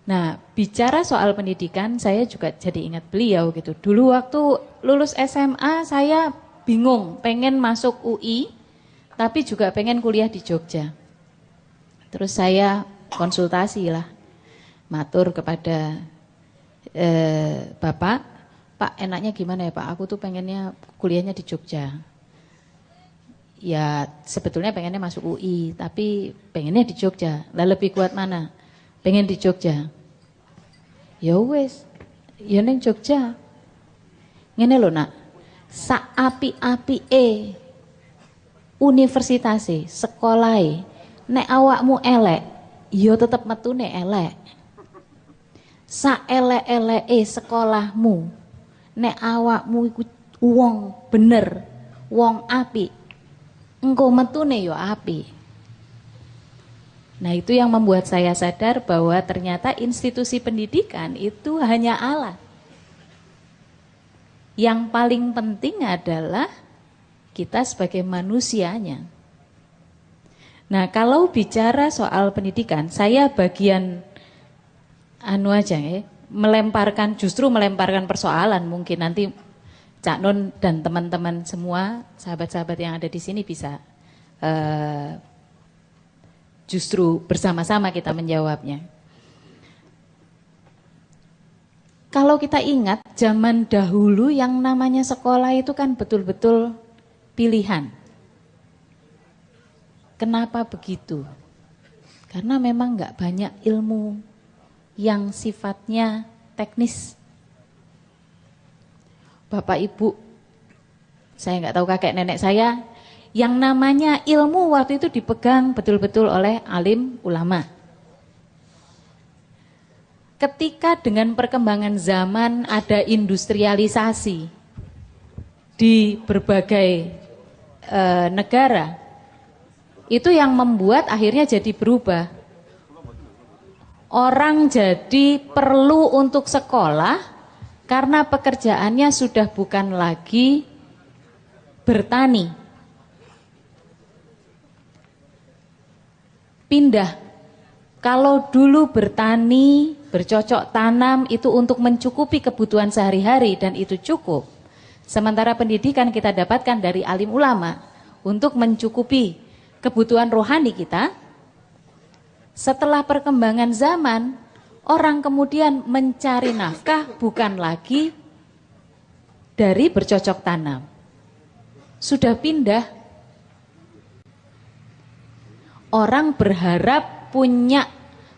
Nah, bicara soal pendidikan, saya juga jadi ingat beliau gitu. Dulu waktu lulus SMA saya bingung, pengen masuk UI, tapi juga pengen kuliah di Jogja. Terus saya konsultasi lah, matur kepada Bapak, Pak enaknya gimana ya Pak? Aku tuh pengennya kuliahnya di Jogja. Ya sebetulnya pengennya masuk UI, tapi pengennya di Jogja. Lah lebih kuat mana? Pengen di Jogja. Ya wes, ya neng Jogja. Ngene lho Nak, sak api-apike universitase, sekolahe, nek awakmu elek, ya tetep metune elek. Sak elek-eleke sekolahmu, nek awakmu iku wong bener, wong apik, engko metune yo apik. Nah itu yang membuat saya sadar bahwa ternyata institusi pendidikan itu hanya alat. Yang paling penting adalah kita sebagai manusianya. Nah, kalau bicara soal pendidikan, saya bagian aja ya, justru melemparkan persoalan. Mungkin nanti Cak Nun dan teman-teman semua, sahabat-sahabat yang ada di sini bisa justru bersama-sama kita menjawabnya. Kalau kita ingat, zaman dahulu yang namanya sekolah itu kan betul-betul pilihan. Kenapa begitu? Karena memang nggak banyak ilmu yang sifatnya teknis. Bapak Ibu, saya nggak tahu kakek nenek saya, yang namanya ilmu waktu itu dipegang betul-betul oleh alim ulama. Ketika dengan perkembangan zaman ada industrialisasi di berbagai negara, itu yang membuat akhirnya jadi berubah. Orang jadi perlu untuk sekolah karena pekerjaannya sudah bukan lagi bertani. Pindah. Kalau dulu bertani, bercocok tanam itu untuk mencukupi kebutuhan sehari-hari dan itu cukup. Sementara pendidikan kita dapatkan dari alim ulama untuk mencukupi kebutuhan rohani kita. Setelah perkembangan zaman, orang kemudian mencari nafkah bukan lagi dari bercocok tanam. Sudah pindah. Orang berharap punya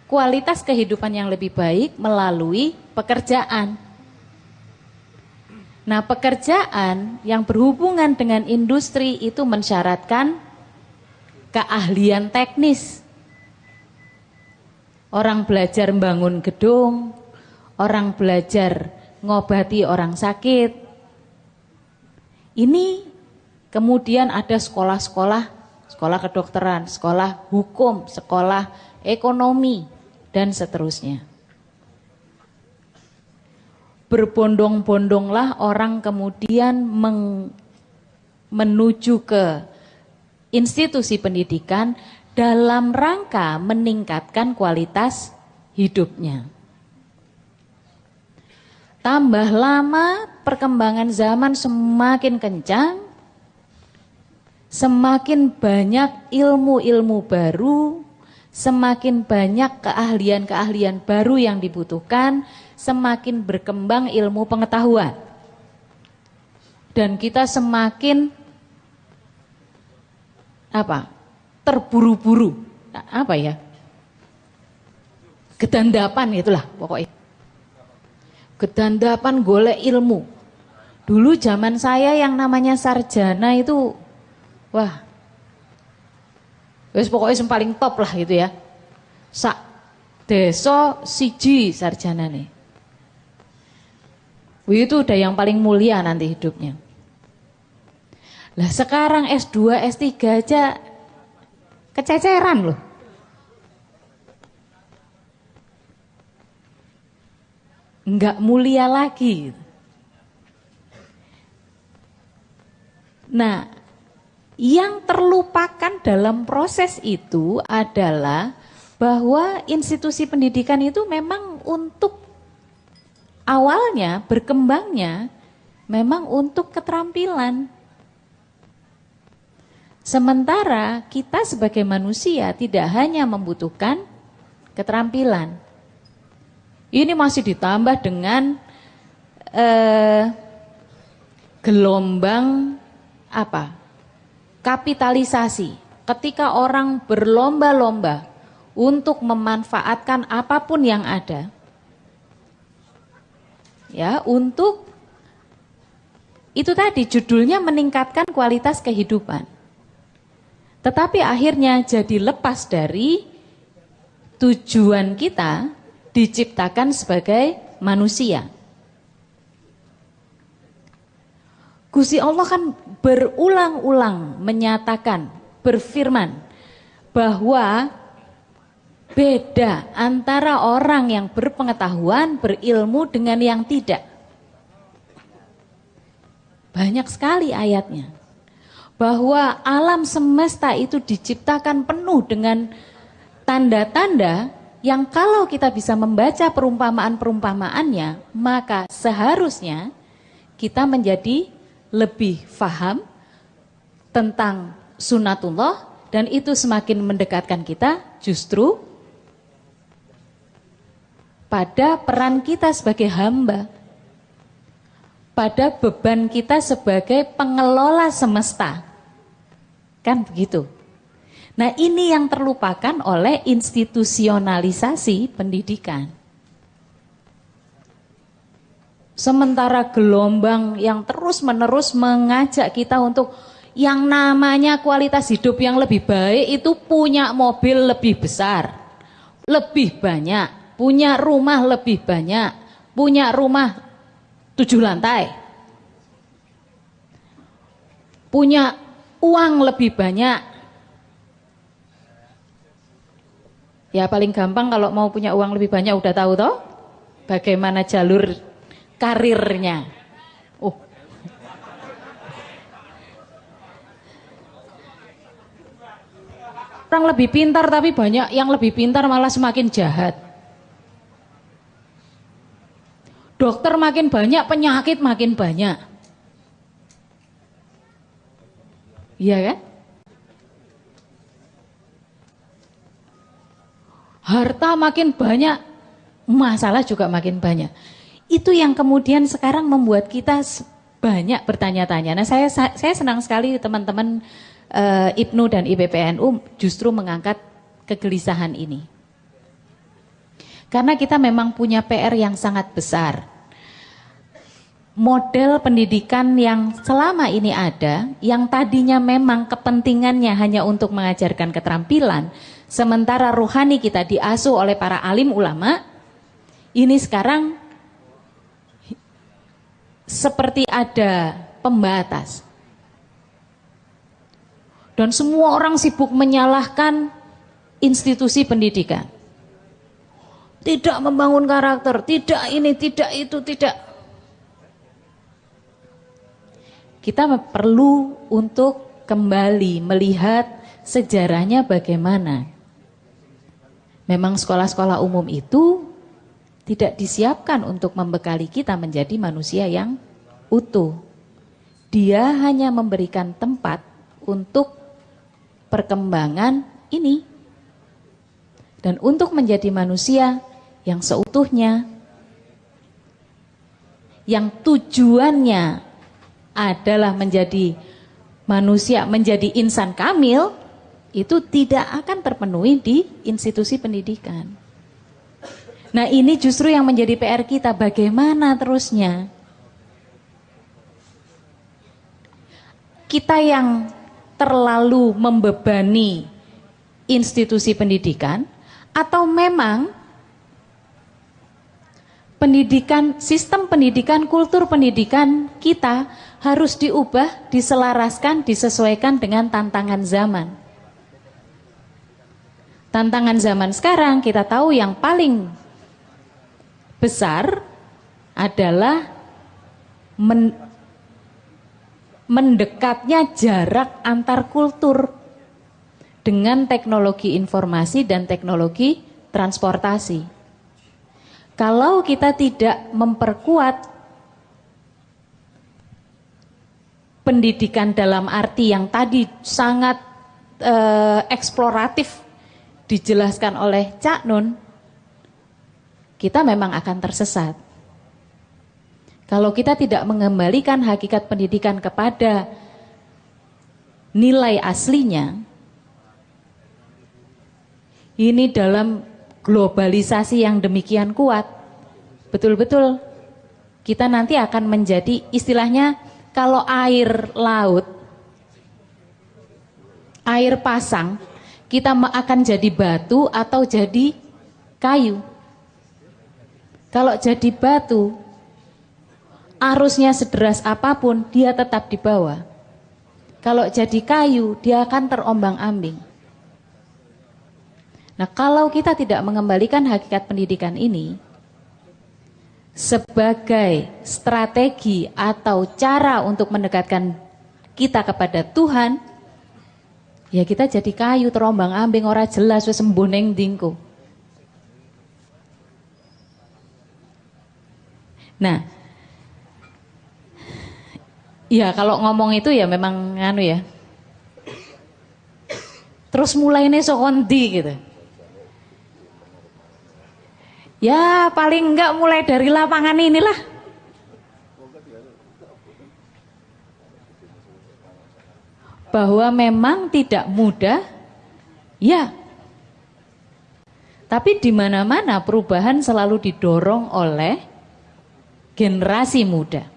kualitas kehidupan yang lebih baik melalui pekerjaan. Nah, pekerjaan yang berhubungan dengan industri itu mensyaratkan keahlian teknis. Orang belajar membangun gedung, orang belajar ngobati orang sakit. Ini kemudian ada sekolah-sekolah, sekolah kedokteran, sekolah hukum, sekolah ekonomi, dan seterusnya. Berbondong-bondonglah orang kemudian menuju ke institusi pendidikan dalam rangka meningkatkan kualitas hidupnya. Tambah lama perkembangan zaman semakin kencang, semakin banyak ilmu-ilmu baru, semakin banyak keahlian-keahlian baru yang dibutuhkan, semakin berkembang ilmu pengetahuan. Dan kita semakin terburu-buru, gedandapan itulah pokoknya. Gedandapan golek ilmu. Dulu zaman saya yang namanya sarjana itu, wah, wis pokoknya yang paling top lah gitu ya. Sak deso siji sarjana nih. Itu udah yang paling mulia nanti hidupnya. Lah sekarang S2, S3 aja kececeran loh. Enggak mulia lagi. Nah, yang terlupakan dalam proses itu adalah bahwa institusi pendidikan itu memang untuk awalnya berkembangnya memang untuk keterampilan. Sementara kita sebagai manusia tidak hanya membutuhkan keterampilan. Ini masih ditambah dengan gelombang kapitalisasi. Ketika orang berlomba-lomba untuk memanfaatkan apapun yang ada, ya, untuk itu tadi judulnya meningkatkan kualitas kehidupan. Tetapi akhirnya jadi lepas dari tujuan kita diciptakan sebagai manusia. Gusti Allah kan berulang-ulang menyatakan, berfirman bahwa beda antara orang yang berpengetahuan, berilmu dengan yang tidak. Banyak sekali ayatnya. bahwa alam semesta itu diciptakan penuh dengan tanda-tanda yang kalau kita bisa membaca perumpamaan-perumpamaannya, maka seharusnya kita menjadi lebih faham tentang sunatullah, dan itu semakin mendekatkan kita justru pada peran kita sebagai hamba, pada beban kita sebagai pengelola semesta. Kan begitu. Nah, ini yang terlupakan oleh institusionalisasi pendidikan. Sementara gelombang yang terus-menerus mengajak kita untuk yang namanya kualitas hidup yang lebih baik itu punya mobil lebih besar, lebih banyak, punya rumah lebih banyak, punya rumah 7 lantai, punya uang lebih banyak. Ya paling gampang kalau mau punya uang lebih banyak udah tahu toh bagaimana jalur karirnya. Orang lebih pintar tapi banyak yang lebih pintar malah semakin jahat. Dokter makin banyak, penyakit makin banyak. Iya kan? Harta makin banyak, masalah juga makin banyak. Itu yang kemudian sekarang membuat kita banyak bertanya-tanya. Nah, saya senang sekali teman-teman IPNU dan IPPNU justru mengangkat kegelisahan ini. Karena kita memang punya PR yang sangat besar. Model pendidikan yang selama ini ada, yang tadinya memang kepentingannya hanya untuk mengajarkan keterampilan, sementara ruhani kita diasuh oleh para alim ulama, ini sekarang seperti ada pembatas. Dan semua orang sibuk menyalahkan institusi pendidikan. Tidak membangun karakter, tidak ini, tidak itu, tidak. Kita perlu untuk kembali melihat sejarahnya bagaimana. Memang sekolah-sekolah umum itu tidak disiapkan untuk membekali kita menjadi manusia yang utuh. Dia hanya memberikan tempat untuk perkembangan ini. Dan untuk menjadi manusia yang seutuhnya, yang tujuannya adalah menjadi manusia, menjadi insan kamil, itu tidak akan terpenuhi di institusi pendidikan. Nah, ini justru yang menjadi PR kita, bagaimana terusnya. Kita yang terlalu membebani institusi pendidikan, atau memang pendidikan, sistem pendidikan, kultur pendidikan kita harus diubah, diselaraskan, disesuaikan dengan tantangan zaman. Tantangan zaman sekarang kita tahu yang paling besar adalah mendekatnya jarak antar kultur dengan teknologi informasi dan teknologi transportasi. Kalau kita tidak memperkuat pendidikan dalam arti yang tadi sangat eksploratif dijelaskan oleh Cak Nun, kita memang akan tersesat. Kalau kita tidak mengembalikan hakikat pendidikan kepada nilai aslinya, ini dalam globalisasi yang demikian kuat, betul-betul kita nanti akan menjadi istilahnya, kalau air laut, air pasang, kita akan jadi batu atau jadi kayu. Kalau jadi batu, arusnya sederas apapun, dia tetap di bawah. Kalau jadi kayu, dia akan terombang-ambing. Nah, kalau kita tidak mengembalikan hakikat pendidikan ini sebagai strategi atau cara untuk mendekatkan kita kepada Tuhan, ya kita jadi kayu terombang-ambing ora jelas wis sembuh ning ndingku. Nah, ya kalau ngomong itu ya memang nganu ya. Terus mulai nih sokondi gitu. Ya paling enggak mulai dari lapangan inilah. Bahwa memang tidak mudah, ya. Tapi di mana-mana perubahan selalu didorong oleh generasi muda.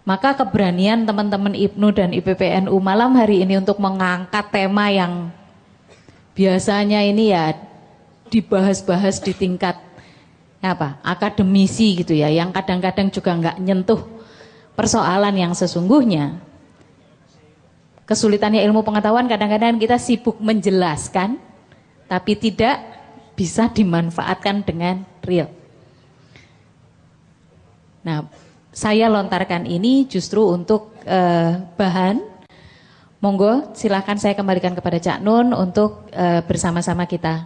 Maka keberanian teman-teman IPNU dan IPPNU malam hari ini untuk mengangkat tema yang biasanya ini ya dibahas-bahas di tingkat akademisi gitu ya, yang kadang-kadang juga nggak nyentuh persoalan yang sesungguhnya. Kesulitannya ilmu pengetahuan kadang-kadang kita sibuk menjelaskan, tapi tidak bisa dimanfaatkan dengan real. Nah, saya lontarkan ini justru untuk bahan. Monggo silakan saya kembalikan kepada Cak Nun untuk bersama-sama kita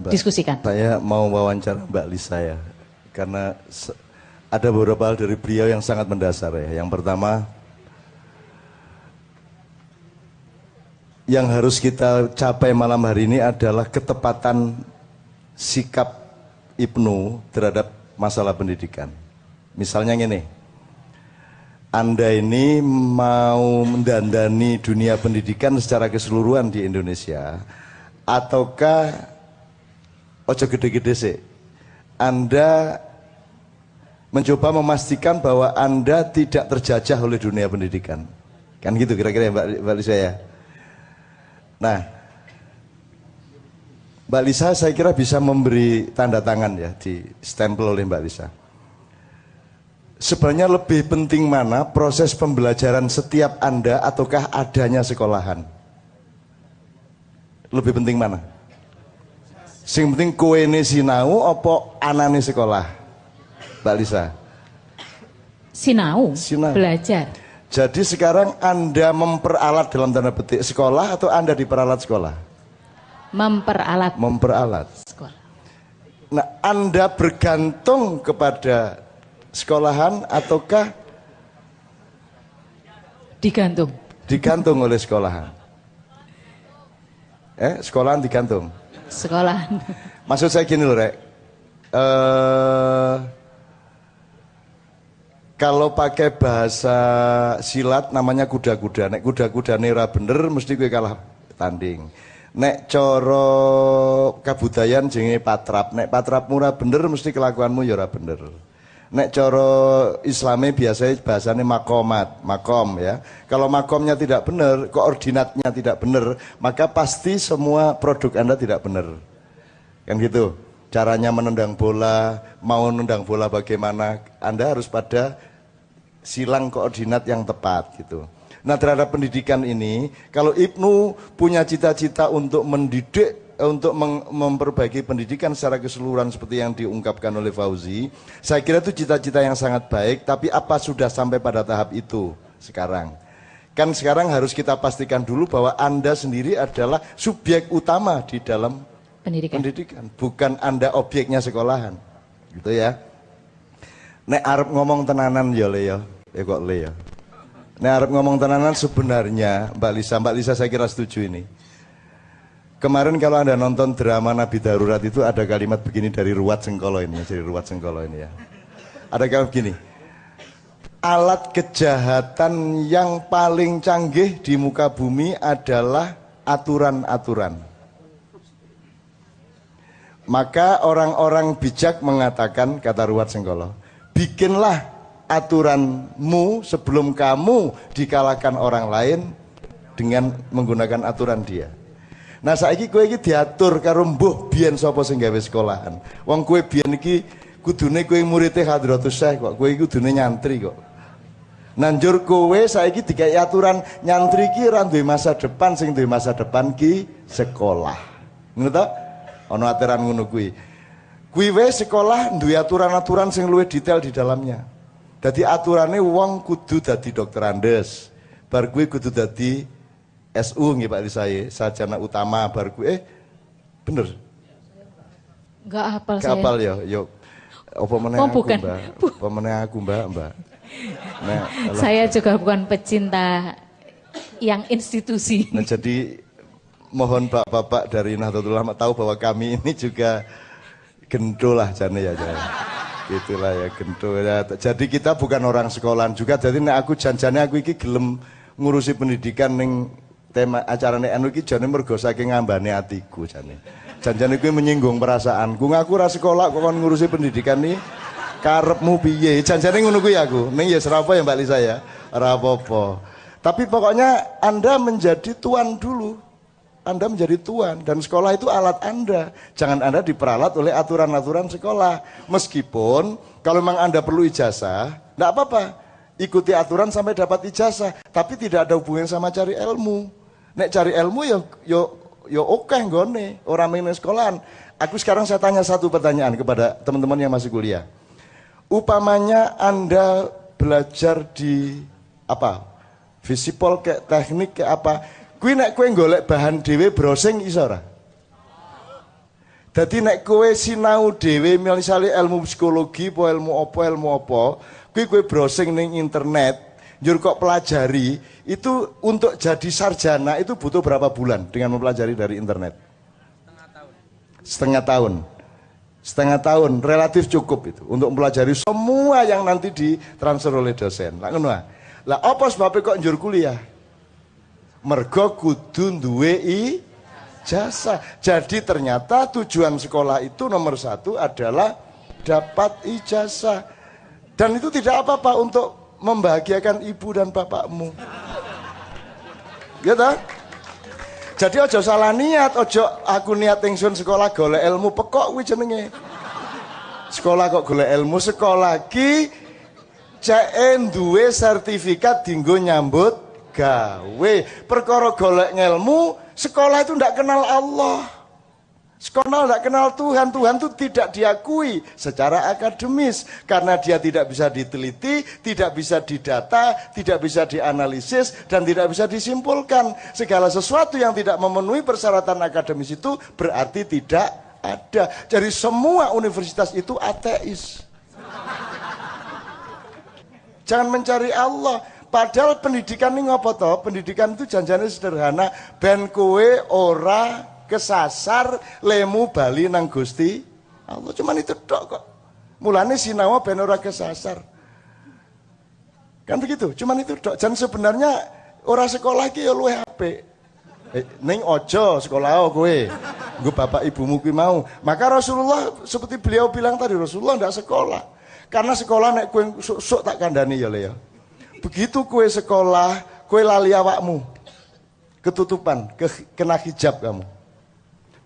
diskusikan. Saya mau wawancara Mbak Lisa ya, karena ada beberapa hal dari beliau yang sangat mendasar ya. Yang pertama, yang harus kita capai malam hari ini adalah ketepatan sikap IPNU terhadap masalah pendidikan. Misalnya gini, Anda ini mau mendandani dunia pendidikan secara keseluruhan di Indonesia, ataukah ojo gede-gede sih, Anda mencoba memastikan bahwa Anda tidak terjajah oleh dunia pendidikan. Kan gitu kira-kira Mbak Lisa ya. Nah, Mbak Lisa saya kira bisa memberi tanda tangan ya, di stempel oleh Mbak Lisa. Sebenarnya lebih penting mana proses pembelajaran setiap Anda ataukah adanya sekolahan? Lebih penting mana? Sing penting kowe ne sinau apa anane sekolah? Mbak Lisa. Sinau. Belajar. Jadi sekarang Anda memperalat dalam tanda petik sekolah atau Anda diperalat sekolah? Memperalat. Memperalat sekolah. Nah, Anda bergantung kepada sekolahan ataukah digantung? Digantung oleh sekolahan. Sekolahan digantung. Sekolahan. Maksud saya gini loh, Rek. Kalau pakai bahasa silat namanya kuda-kuda. Nek kuda-kuda nera bener mesti gue kalah tanding. Nek coro kabudayan jenenge patrap. Nek patrap murah bener mesti kelakuanmu ya ora bener. Nek coro Islami biasanya bahasanya makomat, makom ya. Kalau makomnya tidak benar, koordinatnya tidak benar, maka pasti semua produk Anda tidak benar. Kan gitu. Caranya menendang bola, mau nendang bola bagaimana, Anda harus pada silang koordinat yang tepat gitu. Nah, terhadap pendidikan ini, kalau IPNU punya cita-cita untuk mendidik, untuk memperbaiki pendidikan secara keseluruhan seperti yang diungkapkan oleh Fauzi, saya kira itu cita-cita yang sangat baik, tapi apa sudah sampai pada tahap itu sekarang? Kan sekarang harus kita pastikan dulu bahwa Anda sendiri adalah subjek utama di dalam pendidikan, bukan Anda objeknya sekolahan, gitu ya. Nek arep ngomong tenanan ya le ya, kok le ya. Nek arep ngomong tenanan sebenarnya Mbak Lisa saya kira setuju ini. Kemarin kalau Anda nonton drama Nabi Darurat itu ada kalimat begini dari Ruwat Sengkolo ini, dari Ruwat Sengkolo ini ya. Ada kalimat begini. Alat kejahatan yang paling canggih di muka bumi adalah aturan-aturan. Maka orang-orang bijak mengatakan, kata Ruwat Sengkolo, bikinlah aturanmu sebelum kamu dikalahkan orang lain dengan menggunakan aturan dia. Nah saiki kowe iki diatur karo mbuh biyen sapa sing gawe sekolahan. Wong kowe biyen iki kudune kowe muridé Hadratus Syekh kok, kowe iki kudune nyantri kok. Nanjur kowe saiki dikai aturan nyantri ki ora duwe masa depan, sing duwe masa depan ki sekolah. Ngono ta? Ono aturan ngono kuwi. Kuwi wis sekolah duwe aturan-aturan sing luwih detail di dalamnya. Dadi aturane wong kudu dadi dokter andes. Bar kuwi kudu dadi SU nggih Pak Lisae, sarjana utama bar kuwi bener. Enggak hafal saya. Kapal ya, yo apa meneh Oh, aku, bukan. Mbak. Apa meneh aku, Mbak. Nah, Saya juga bukan pecinta yang institusi. nah jadi mohon Bapak-bapak dari Nahdlatul Ulama tahu bahwa kami ini juga gento lah jane ya. Gitulah ya gento ya. Jadi kita bukan orang sekolahan juga. Jadi nek aku janjane aku iki gelem ngurusi pendidikan ning tema acarane anu iki jane mergo saking ngambane atiku jane. Janjane kuwi menyinggung perasaanku. Ngaku ora sekolah kok kon ngurusi pendidikan nih. Karepmu piye? Janjane ngono kuwi aku. Ning ya ora apa ya Mbak Lisa ya. Ora apa-apa. Tapi pokoknya Anda menjadi tuan dulu. Anda menjadi tuan dan sekolah itu alat Anda. Jangan Anda diperalat oleh aturan-aturan sekolah. Meskipun kalau memang Anda perlu ijazah, enggak apa-apa. Ikuti aturan sampai dapat ijazah, tapi tidak ada hubungan sama cari ilmu. Nek cari ilmu ya oke nggone, orang main sekolahan. Aku sekarang saya tanya satu pertanyaan kepada teman-teman yang masih kuliah. Upamanya Anda belajar di apa? Visipol kayak teknik kayak apa? Kuwi nek kowe golek bahan dhewe browsing iso ora? Dadi nek kowe sinau dhewe misalnya ilmu psikologi apa ilmu apa, kuwi kowe browsing ning internet, njur kok pelajari, itu untuk jadi sarjana itu butuh berapa bulan dengan mempelajari dari internet? Setengah tahun. Setengah tahun relatif cukup itu untuk mempelajari semua yang nanti ditransfer oleh dosen. Lah ngono. Lah apa sebabnya kok njur kuliah? Mergo kudu duwe ijazah. Jadi ternyata tujuan sekolah itu nomor satu adalah dapat ijazah. Dan itu tidak apa-apa untuk membahagiakan ibu dan bapakmu. Ya toh? Jadi ojo salah niat, ojo aku niat ingsun sekolah golek ilmu pekok kuwi jenenge. Sekolah kok golek ilmu, sekolah ki cek duwe sertifikat dinggo nyambut gawe. Perkara golek ngelmu, sekolah itu ndak kenal Allah. Sekolah ndak kenal Tuhan. Tuhan itu tidak diakui secara akademis karena dia tidak bisa diteliti, tidak bisa didata, tidak bisa dianalisis dan tidak bisa disimpulkan. Segala sesuatu yang tidak memenuhi persyaratan akademis itu berarti tidak ada. Jadi semua universitas itu ateis. Jangan mencari Allah. Padahal pendidikan ini ngopo toh? Pendidikan itu janjane sederhana, ben kowe ora kesasar lemu bali nang Gusti Allah. Cuman itu tok kok. Mulane sinau ben ora kesasar. Kan begitu, cuman itu tok. Dan sebenarnya ora sekolah iki ya luwih apik. Ning ojo sekolah kowe. Nggo bapak ibumu kuwi mau. Maka Rasulullah seperti beliau bilang tadi, Rasulullah ndak sekolah. Karena sekolah nek kowe sok tak kandhani ya le ya. Begitu kue sekolah, kue lali awakmu, ketutupan, kena hijab kamu.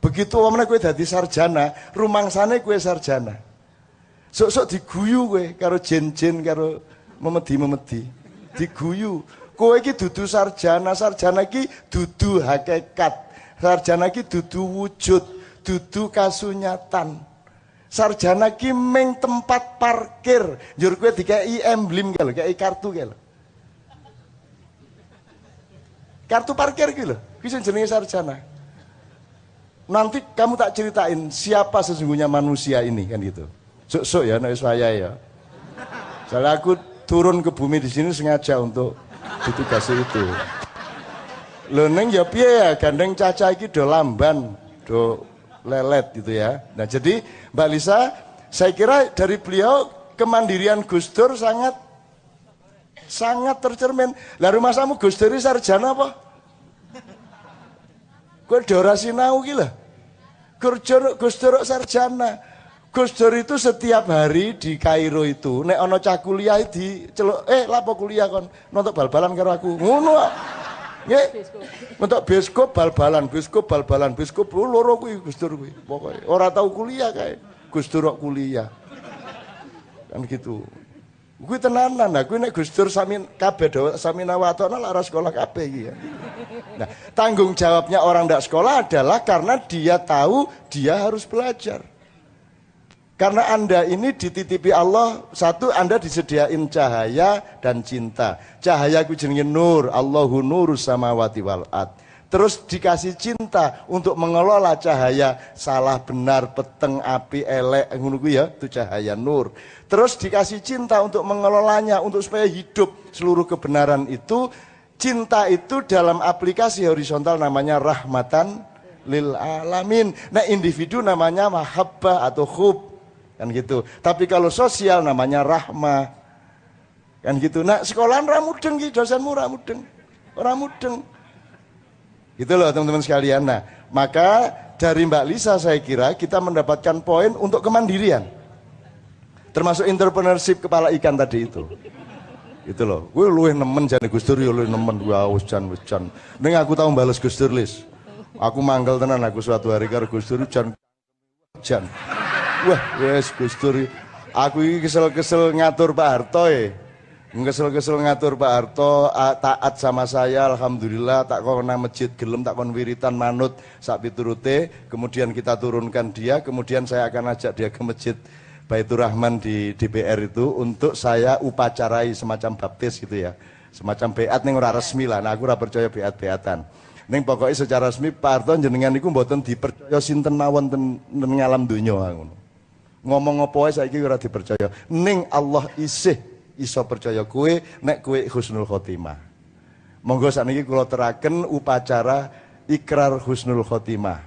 Begitu omne kue dadi sarjana, rumangsane kue sarjana. Sok-sok diguyu kue, karo jen-jen, karo memedi-memedi. Diguyu. Kue iki dudu sarjana, sarjana iki dudu hakikat. Sarjana iki dudu wujud, dudu kasunyatan. Sarjana ki meng tempat parkir. Njur kowe dikei emblem ki lho, kei kartu ki lho. Kartu parkir ki lho, ki sing jenenge sarjana. Nanti kamu tak ceritain siapa sesungguhnya manusia ini kan gitu. Sok-sok ya nek saya ya. Soalnya aku turun ke bumi di sini sengaja untuk ditugasi itu. Lho ning ya piye ya gandeng Caca iki do lamban, do lelet gitu ya. Nah jadi Mbak Lisa, saya kira dari beliau kemandirian Gus Dur sangat tercermin. Lah rumah samu Gus Dur sarjana apa? Kowe ora sinau ki lho. Gus Dur sarjana. Gus Dur itu setiap hari di Kairo itu nek ana cah kuliah diceluk, lapo kuliah kon nonton bal-balan karo aku. Ngono kok. Nggih. Untuk bioskop bal-balan, bioskop loro kuwi Gus Dur kuwi. Pokoke ora tau kuliah kae. Gus Dur kok kuliah. Kan gitu. Kuwi tenanan, nah kuwi nek Gus Dur sami kabeh sami nawatona lara sekolah kabeh iki ya. Nah, tanggung jawabnya orang ndak sekolah adalah karena dia tahu dia harus belajar. Karena Anda ini dititipi Allah, satu Anda disediain cahaya dan cinta. Cahayaku jenenge nur, Allahu nurus samawati wal ard. Terus dikasih cinta untuk mengelola cahaya, salah benar, peteng, api, elek, ngono ya, itu cahaya nur. Terus dikasih cinta untuk mengelolanya, untuk supaya hidup seluruh kebenaran itu. Cinta itu dalam aplikasi horizontal namanya rahmatan lil alamin. Nah, individu namanya mahabbah atau hub, kan gitu. Tapi kalau sosial namanya rahmah, kan gitu. Nah, sekolahan ra mudeng ki, dosenmu ra mudeng. Ora mudeng. Gitu loh teman-teman sekalian. Nah, maka dari Mbak Lisa saya kira kita mendapatkan poin untuk kemandirian. Termasuk entrepreneurship kepala ikan tadi itu. Gitu loh. Gue luwih nemen jane Gus Dur yo luwih nemen gue jan. Ning aku tahu bales Gus Dur lis. Aku mangkel tenan aku suatu hari karo Gus Dur jan. Wah, wes Gus Dur. Aku iki kesel-kesel ngatur Pak Harto Kesel-kesel ngatur Pak Harto, taat sama saya, alhamdulillah, tak kon nang masjid gelem, tak kon wiritan manut sak piturute, kemudian kita turunkan dia, kemudian saya akan ajak dia ke masjid Baitur Rahman di DPR itu untuk saya upacarai semacam baptis gitu ya. Semacam beat ning ora resmi lah. Nah, aku ora percaya beat-beatan. Ning pokoknya secara resmi Pak Harto jenengan niku mboten dipercaya sinten mawon ten ngalam donya ngono. Ngomong apa wae saiki ora dipercaya. Ning Allah isih iso percaya kue, nek kue husnul khotimah. Monggo sakniki kula teraken upacara ikrar husnul khotimah.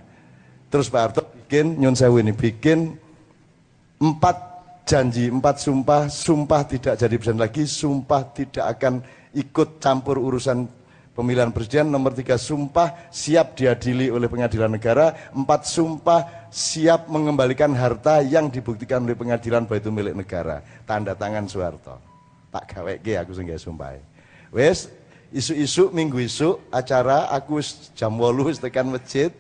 Terus Pak Harto bikin, nyun sewu ini bikin 4 janji, 4 sumpah, sumpah tidak jadi presiden lagi, sumpah tidak akan ikut campur urusan pemilihan presiden. Nomor 3 sumpah siap diadili oleh pengadilan negara. 4 sumpah siap mengembalikan harta yang dibuktikan oleh pengadilan bahwa itu milik negara. Tanda tangan Soeharto. Tak gaweke aku sing gawe sumpah. Wes isu-isu minggu isu acara aku jam 8 wis tekan masjid.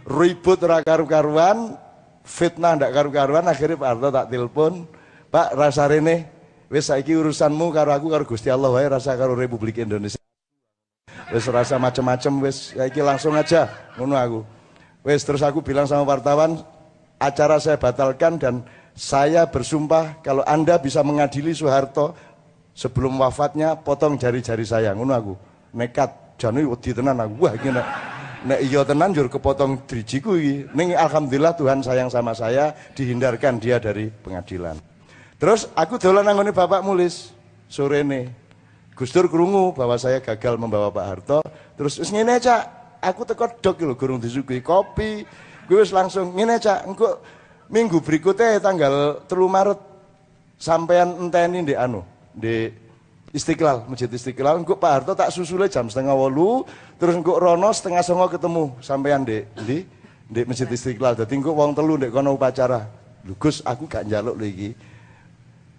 Ribut ora karu-karuan, fitnah ndak karu-karuan, akhirnya Pak Harto tak telepon, "Pak, rasa rene wis saiki urusanmu karo aku karo Gusti Allah wae, rasa karo Republik Indonesia." Wis rasa macem-macem wis saiki langsung aja ngono aku. Wis terus aku bilang sama wartawan, acara saya batalkan dan saya bersumpah kalau Anda bisa mengadili Soeharto sebelum wafatnya potong jari-jari saya, ngono aku. Nekat, jane wedi tenan aku. Wah iki nek iya tenan njur kepotong drijiku iki. Ning alhamdulillah Tuhan sayang sama saya, dihindarkan dia dari pengadilan. Terus aku dolan nang ngene Bapak Mulis sorene. Gus Dur krungu bahwa saya gagal membawa Pak Harto. Terus wis ngene Cak, aku teko dok lho gurung disuguhi kopi. Gue wis langsung ngene Cak, engko minggu berikutnya tanggal 3 Maret sampean enteni ndek di Istiqlal, Masjid Istiqlal. Engko Pak Harto tak susule jam 7:30, terus engko rono 7:30 ketemu sampean di Masjid Istiqlal. Dadi engko wong telu ndek kono upacara. Lho Gus, aku gak njaluk lho iki.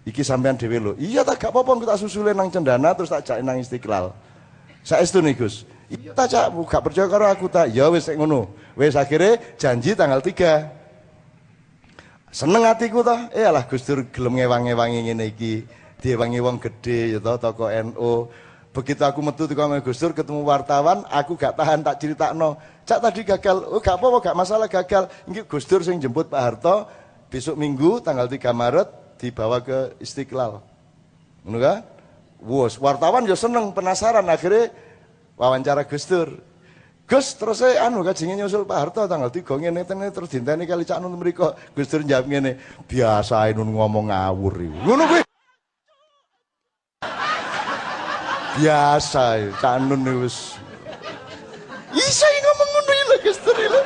Iki sampean dhewe lho. Iya tak gak apa-apa, engko tak susule nang Cendana terus tak jake nang Istiqlal. Saestu nih Gus. Iya tak Cak, gak percaya karo aku tak. Ya wis ngono. Wis akhirnya janji tanggal 3. Seneng hatiku toh. Alah Gus Dur gelem ngewang-ngewangi ngene iki. Diewangi wong gede ya toh toko NU. Begitu aku metu teko Gus Dur ketemu wartawan, aku gak tahan tak critakno. Cak tadi gagal. Oh gak apa-apa, gak masalah gagal. Iki Gus Dur sing jemput Pak Harto besok Minggu tanggal 3 Maret dibawa ke Istiqlal. Ngono kan? Wos, wartawan ya seneng, penasaran akhirnya wawancara Gus Dur. Gus terus saya kajenge nyusul Pak Harto tanggal 3 ngene terus dinteni kali Cak Nun mriko. Gus Dur njawab ngene, biasa Nun ngomong ngawur iki. Ngono kuwi. Biasa Cak Nun wis iso ngomong ngono lho Gus Dur lho.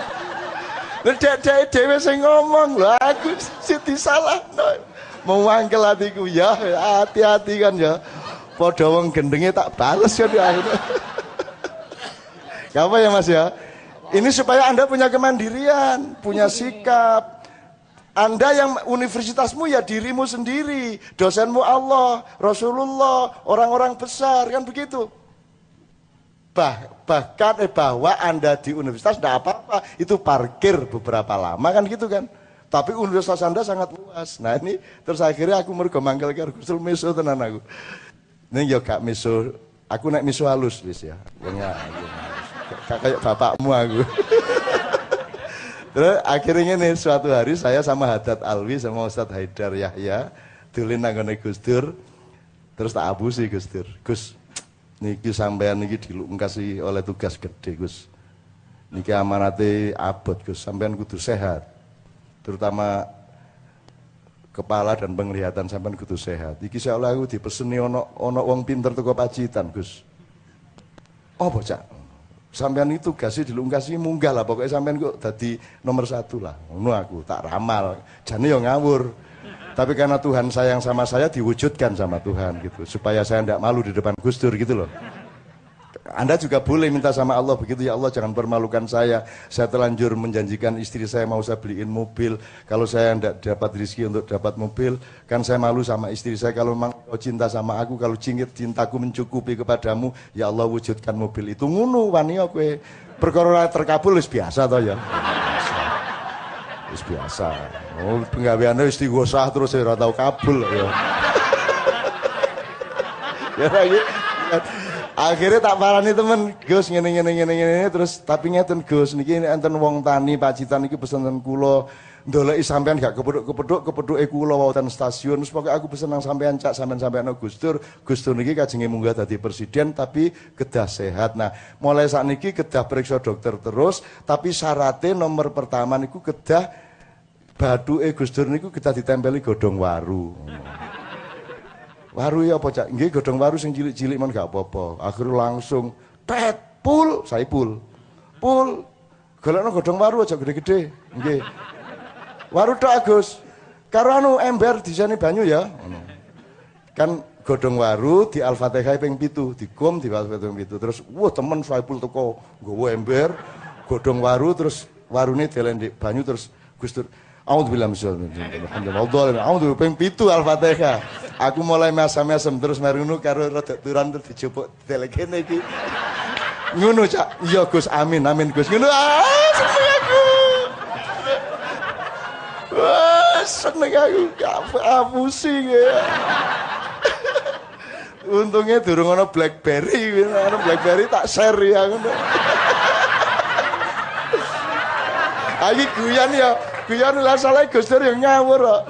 Dek dhewe sing ngomong lho aku sing disalahno. Mewangkel hatiku ya, hati-hati kan ya. Padha wong gendenge tak bales ya akhirnya. Gak apa ya Mas ya? Ini supaya Anda punya kemandirian, punya sikap. Anda yang universitasmu ya dirimu sendiri, dosenmu Allah, Rasulullah, orang-orang besar, kan begitu. Bahkan bahwa Anda di universitas tidak apa-apa, itu parkir beberapa lama kan gitu kan. Tapi universitas Anda sangat luas. Nah ini terus akhirnya aku mergo mangkel karo Gus miso tenan aku. Ning yo gak miso, aku nek miso halus wis ya. Kayak bapakmu aku. Terus akhirnya nih suatu hari saya sama Haddad Alwi sama Ustadz Haidar Yahya dolen nang ngene Gus Dur. Terus tak abusi Gus Dur. Gus, niki sampean niki dilungkasi oleh tugas gede Gus. Niki amanate abot Gus, sampean kudu sehat. Terutama kepala dan penglihatan sampean kudu sehat. Iki seolah aku dipeseni ono wong pinter teko Pacitan Gus. Oh bocah. Sampean itu gasi dilungkasi munggah lah pokoknya sampean kok dadi nomor 1 lah. Ngono aku tak ramal. Jane yo ngawur. Tapi karena Tuhan sayang sama saya diwujudkan sama Tuhan gitu. Supaya saya tidak malu di depan Gus Dur gitu loh. Anda juga boleh minta sama Allah begitu, ya Allah jangan permalukan saya terlanjur menjanjikan istri saya mau saya beliin mobil, kalau saya tidak dapat rezeki untuk dapat mobil, kan saya malu sama istri saya, kalau memang kau cinta sama aku, kalau cintaku mencukupi kepadamu, ya Allah wujudkan mobil itu. Ngono wani kowe perkara terkabul wis biasa toh ya. Wis biasa. Oh penggaweane wis digosah terus ora tau kabul ya. Ya lagi. Akhirnya tak parani temen, Gus ngene terus tapi ngeten Gus niki enten wong tani Pacitan iki pesenen kula ndoleki sampean gak kepethuk-kepethuke kula wonten stasiun. Terus pokoke aku pesen nang sampean Cak, sampean Gus Dur niki kajenge munggah dadi presiden tapi kedah sehat. Nah, mulai sakniki kedah periksa dokter terus, tapi syaratnya nomor pertama niku kedah bathuke Gus Dur niku kedah ditempeli godhong waru. Waru ya apa Cak? Nggih godhong waru sing cilik-cilik men gak apa-apa. Akhirnya langsung pul, saya pul. Golekno godhong waru aja gede-gede. Nggih. Waru tok Agus. Karo anu ember disane banyu ya. Kan godhong waru di Al-Fatihah ping 7, digom di Al-Fatihah ping 7. Terus wah temen saya pul teko nggawa ember, godhong waru terus warune delen di banyu terus Gus Dur A'udzubillahi minasyaitonir rajim. Ping 7 Al-Fatihah. Aku mulai mesem-mesem terus mari ngono karo rada turan terus dijupuk telegene iki. Ngono Cak. Iya Gus, amin Gus. Ngono seneng aku. Wah, seneng aku. Pusing ya. Untungnya durung ana BlackBerry, ana BlackBerry tak share ya ngono. Iki guyon ya. Guyon lah salah Gus Dur yang ngawur kok.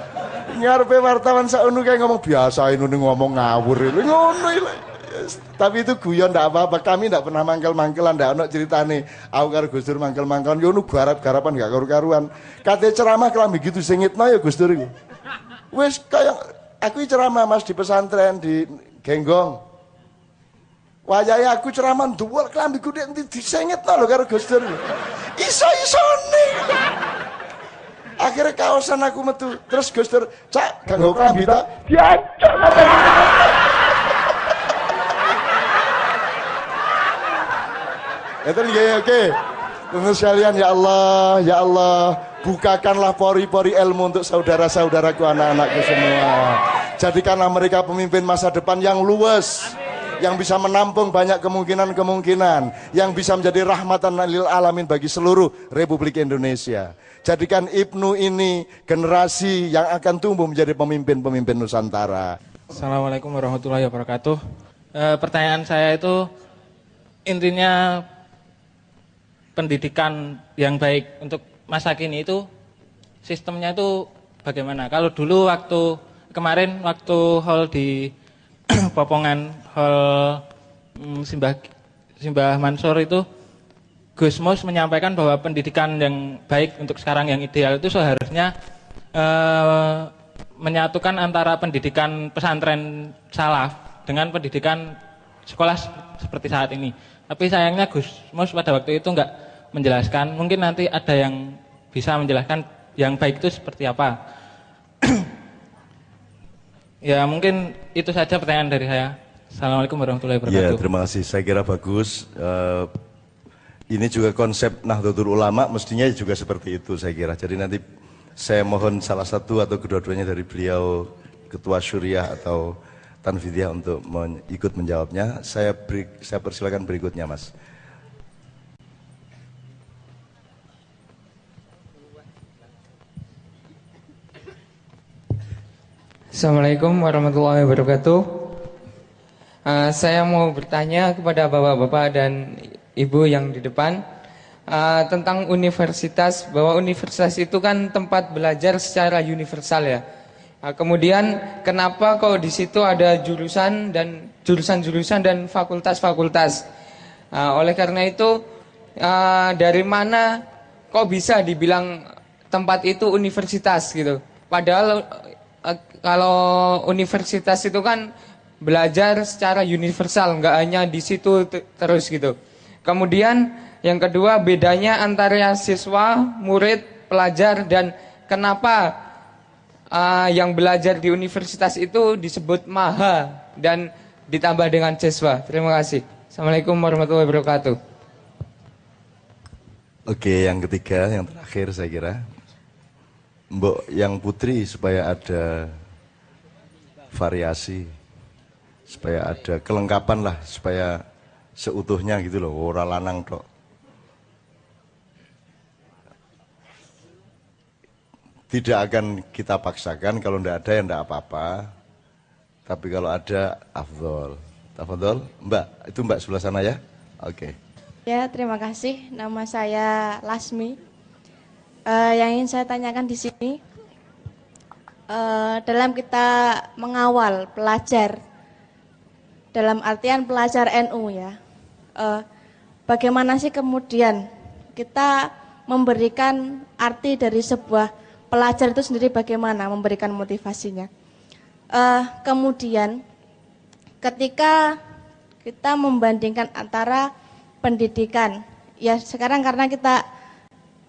Ngarepe wartawan sakno kayak ngomong biasa ini ngomong ngawur itu ngono tapi itu guyon ndak apa-apa, kami ndak pernah mangkel-mangkelan, ndak ono ceritane aku karo Gus Dur mangkel-mangkelan yo nu garap-garapan gak karu-karuan kate ceramah kelambi gitu singitno ya Gus Dur iku wis kaya aku ceramah Mas di pesantren di Genggong wayahe aku ceramah dhuwur kelambiku nek disengitno lho karo Gus Dur iso-isone akhirnya kaosan aku metu terus Gus Dur Cak gak nggo klambi ta diancuk itu oke teman sekalian ya Allah bukakanlah pori-pori ilmu untuk saudara-saudaraku anak-anakku semua jadikanlah mereka pemimpin masa depan yang luas yang bisa menampung banyak kemungkinan yang bisa menjadi rahmatan lil alamin bagi seluruh Republik Indonesia. Jadikan Ibnu ini generasi yang akan tumbuh menjadi pemimpin-pemimpin Nusantara. Assalamualaikum warahmatullahi wabarakatuh. Pertanyaan saya itu intinya pendidikan yang baik untuk masa kini itu sistemnya itu bagaimana? Kalau dulu waktu kemarin waktu hall di Popongan hall Simbah Mansur itu Gus Mus menyampaikan bahwa pendidikan yang baik untuk sekarang yang ideal itu seharusnya menyatukan antara pendidikan pesantren salaf dengan pendidikan sekolah seperti saat ini. Tapi sayangnya Gus Mus pada waktu itu enggak menjelaskan. Mungkin nanti ada yang bisa menjelaskan yang baik itu seperti apa. Ya mungkin itu saja pertanyaan dari saya. Assalamualaikum warahmatullahi wabarakatuh. Ya terima kasih, saya kira bagus. Ini juga konsep Nahdlatul Ulama mestinya juga seperti itu saya kira. Jadi nanti saya mohon salah satu atau kedua-duanya dari beliau Ketua Syuriah atau Tanfidiyah untuk ikut menjawabnya. Saya persilakan berikutnya Mas. Assalamualaikum warahmatullahi wabarakatuh. Saya mau bertanya kepada bapak-bapak dan ibu yang di depan. tentang universitas, bahwa universitas itu kan tempat belajar secara universal ya. Kemudian kenapa kok di situ ada jurusan dan jurusan-jurusan dan fakultas-fakultas? Oleh karena itu dari mana kok bisa dibilang tempat itu universitas gitu? Padahal kalau universitas itu kan belajar secara universal, nggak hanya di situ terus gitu. Kemudian yang kedua, bedanya antara siswa, murid, pelajar, dan kenapa yang belajar di universitas itu disebut maha dan ditambah dengan siswa. Terima kasih. Assalamualaikum warahmatullahi wabarakatuh. Oke, yang ketiga, yang terakhir saya kira, Mbok yang putri supaya ada variasi, supaya ada kelengkapan lah, supaya seutuhnya gitu loh, ora lanang tok. Tidak akan kita paksakan, kalau tidak ada ya tidak apa-apa. Tapi kalau ada, afdol. Afdol, Mbak, itu Mbak sebelah sana ya? Oke. Ya, terima kasih. Nama saya Lasmi. Yang ingin saya tanyakan di sini, dalam kita mengawal pelajar, dalam artian pelajar NU ya, bagaimana sih kemudian kita memberikan arti dari sebuah pelajar itu sendiri, bagaimana memberikan motivasinya. Kemudian ketika kita membandingkan antara pendidikan, ya sekarang karena kita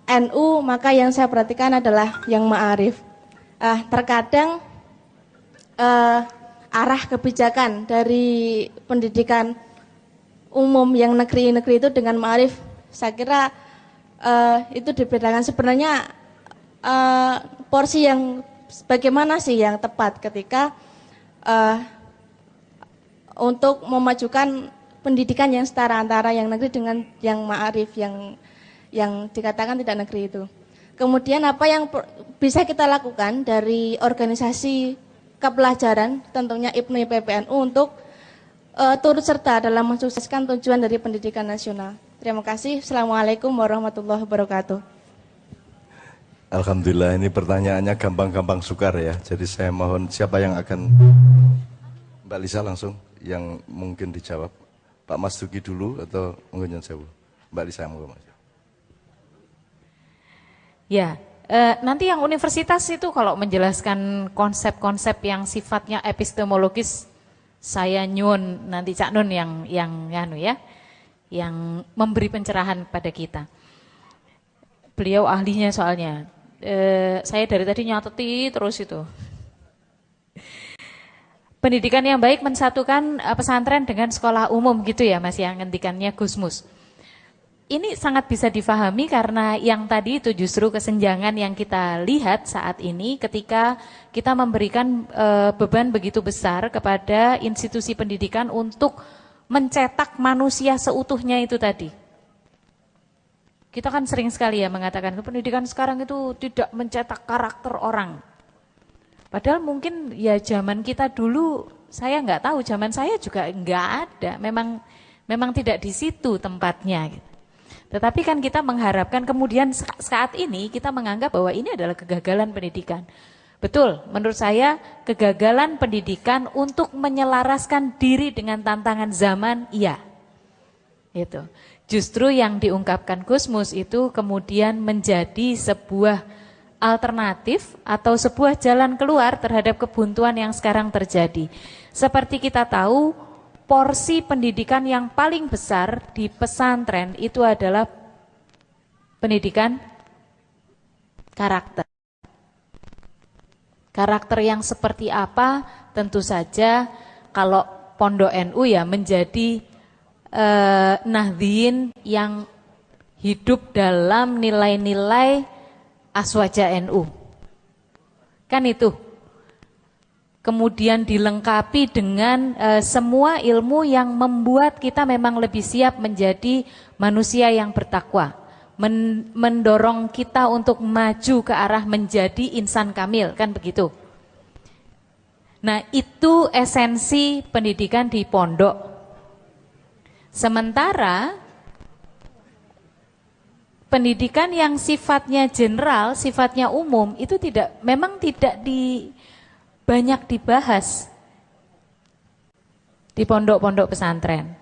NU, maka yang saya perhatikan adalah yang ma'arif. Terkadang arah kebijakan dari pendidikan umum yang negeri-negeri itu dengan ma'arif, saya kira itu dibedakan. Sebenarnya porsi yang bagaimana sih yang tepat ketika untuk memajukan pendidikan yang setara antara yang negeri dengan yang ma'arif, yang dikatakan tidak negeri itu. Kemudian apa yang bisa kita lakukan dari organisasi kepelajaran, tentunya IPNU PPNU, untuk turut serta dalam mensukseskan tujuan dari pendidikan nasional. Terima kasih. Assalamualaikum warahmatullahi wabarakatuh. Alhamdulillah, ini pertanyaannya gampang-gampang sukar ya. Jadi saya mohon siapa yang akan, Mbak Lisa langsung yang mungkin dijawab. Pak Mas Duki dulu atau mungkin Sewu? Mbak Lisa yang mau. Ya, nanti yang universitas itu kalau menjelaskan konsep-konsep yang sifatnya epistemologis, saya nyun nanti Cak Nun yang memberi pencerahan pada kita. Beliau ahlinya soalnya. Saya dari tadi nyateti terus itu. Pendidikan yang baik mensatukan pesantren dengan sekolah umum gitu ya Mas, yang ngendikannya Gusmus. Ini sangat bisa difahami karena yang tadi itu justru kesenjangan yang kita lihat saat ini ketika kita memberikan beban begitu besar kepada institusi pendidikan untuk mencetak manusia seutuhnya itu tadi. Kita kan sering sekali ya mengatakan pendidikan sekarang itu tidak mencetak karakter orang. Padahal mungkin ya zaman kita dulu, saya nggak tahu, zaman saya juga nggak ada. Memang tidak di situ tempatnya. Tetapi kan kita mengharapkan kemudian saat ini kita menganggap bahwa ini adalah kegagalan pendidikan. Betul, menurut saya kegagalan pendidikan untuk menyelaraskan diri dengan tantangan zaman, iya. Itu. Justru yang diungkapkan Gusmus itu kemudian menjadi sebuah alternatif atau sebuah jalan keluar terhadap kebuntuan yang sekarang terjadi. Seperti kita tahu, porsi pendidikan yang paling besar di pesantren itu adalah pendidikan karakter. Karakter yang seperti apa? Tentu saja kalau Pondok NU ya menjadi Nahdien yang hidup dalam nilai-nilai Aswaja NU. Kan itu. Kemudian dilengkapi dengan semua ilmu yang membuat kita memang lebih siap menjadi manusia yang bertakwa. Mendorong kita untuk maju ke arah menjadi insan kamil, kan begitu. Nah, itu esensi pendidikan di pondok. Sementara pendidikan yang sifatnya general, sifatnya umum itu memang tidak banyak dibahas di pondok-pondok pesantren.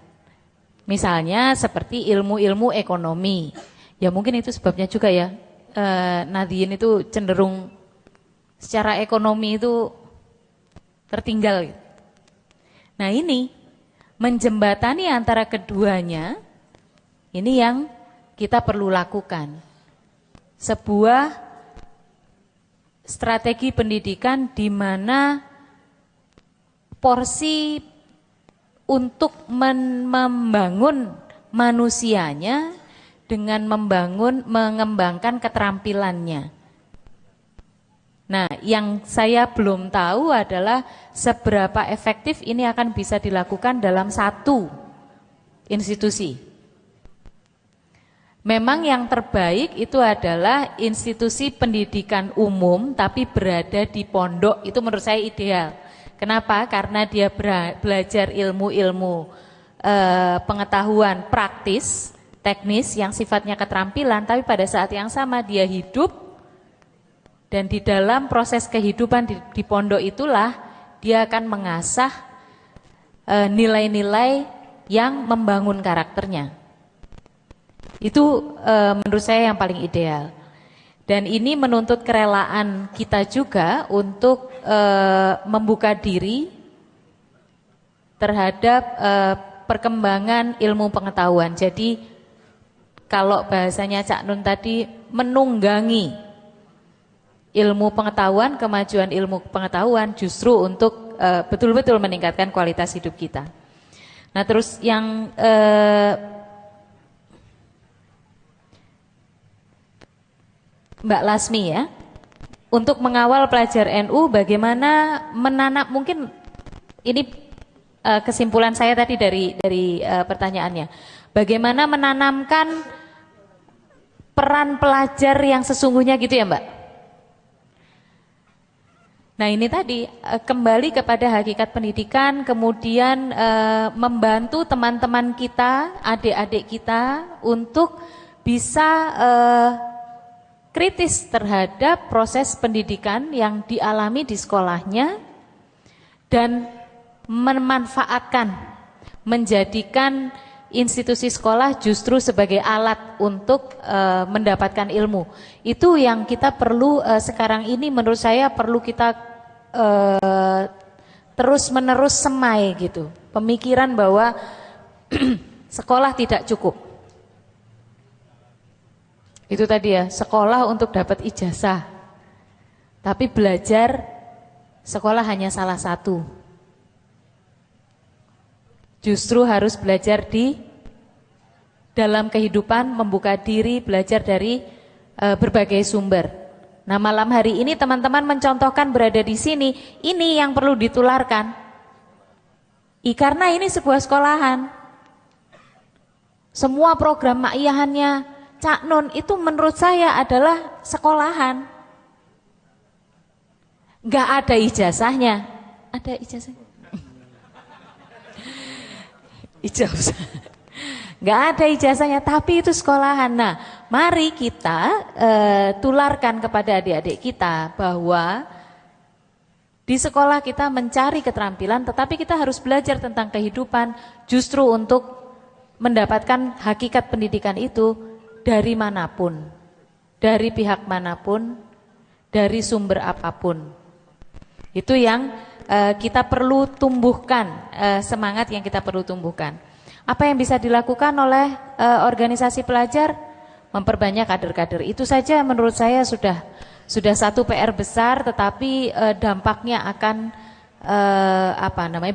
Misalnya seperti ilmu-ilmu ekonomi. Ya mungkin itu sebabnya juga ya, Nahdien itu cenderung secara ekonomi itu tertinggal. Nah ini, menjembatani antara keduanya, ini yang kita perlu lakukan. Sebuah strategi pendidikan di mana porsi untuk membangun manusianya dengan mengembangkan keterampilannya. Nah, yang saya belum tahu adalah seberapa efektif ini akan bisa dilakukan dalam satu institusi. Memang yang terbaik itu adalah institusi pendidikan umum tapi berada di pondok, itu menurut saya ideal. Kenapa? Karena dia belajar ilmu-ilmu pengetahuan praktis, teknis yang sifatnya keterampilan, tapi pada saat yang sama dia hidup dan di dalam proses kehidupan di pondok itulah dia akan mengasah nilai-nilai yang membangun karakternya. Itu menurut saya yang paling ideal. Dan ini menuntut kerelaan kita juga untuk membuka diri terhadap perkembangan ilmu pengetahuan. Jadi kalau bahasanya Cak Nun tadi, menunggangi ilmu pengetahuan, kemajuan ilmu pengetahuan justru untuk betul-betul meningkatkan kualitas hidup kita. Nah terus yang Mbak Lasmi ya, untuk mengawal pelajar NU bagaimana menanam, mungkin ini kesimpulan saya tadi dari pertanyaannya, bagaimana menanamkan peran pelajar yang sesungguhnya gitu ya Mbak. Nah ini tadi kembali kepada hakikat pendidikan, kemudian membantu teman-teman kita, adik-adik kita untuk bisa kritis terhadap proses pendidikan yang dialami di sekolahnya dan memanfaatkan, menjadikan institusi sekolah justru sebagai alat untuk mendapatkan ilmu. Itu yang kita perlu sekarang ini, menurut saya perlu kita terus-menerus semai gitu. Pemikiran bahwa sekolah tidak cukup. Itu tadi ya, sekolah untuk dapat ijazah. Tapi belajar sekolah hanya salah satu. Justru harus belajar di dalam kehidupan, membuka diri, belajar dari berbagai sumber. Nah, malam hari ini teman-teman mencontohkan berada di sini, ini yang perlu ditularkan. Karena ini sebuah sekolahan. Semua program ma'iyahannya Cak Nun itu menurut saya adalah sekolahan. Gak ada ijazahnya. Ada ijazahnya? Ijazah. Gak ada ijazahnya, tapi itu sekolahan. Nah, mari kita tularkan kepada adik-adik kita bahwa di sekolah kita mencari keterampilan, tetapi kita harus belajar tentang kehidupan justru untuk mendapatkan hakikat pendidikan itu dari manapun, dari pihak manapun, dari sumber apapun. Itu yang kita perlu tumbuhkan, semangat yang kita perlu tumbuhkan. Apa yang bisa dilakukan oleh organisasi pelajar? Memperbanyak kader-kader. Itu saja menurut saya sudah satu PR besar, tetapi dampaknya akan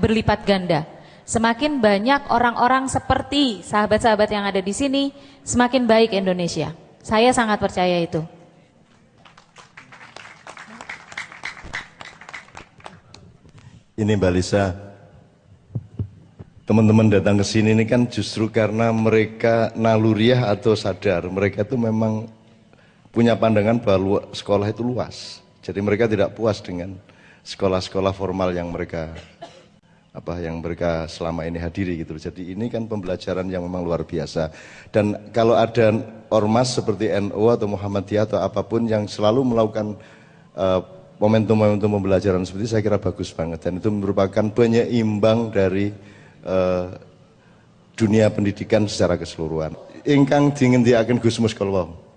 berlipat ganda. Semakin banyak orang-orang seperti sahabat-sahabat yang ada di sini, semakin baik Indonesia. Saya sangat percaya itu. Ini Mbak Lisa, teman-teman datang ke sini ini kan justru karena mereka naluriah atau sadar. Mereka itu memang punya pandangan bahwa sekolah itu luas. Jadi mereka tidak puas dengan sekolah-sekolah formal yang mereka apa yang mereka selama ini hadiri gitu. Jadi ini kan pembelajaran yang memang luar biasa. Dan kalau ada ormas seperti NU atau Muhammadiyah atau apapun yang selalu melakukan momentum-momentum pembelajaran seperti itu, saya kira bagus banget. Dan itu merupakan penyeimbang dari dunia pendidikan secara keseluruhan. Ingkang dingendiaken Gus Mus kalawau.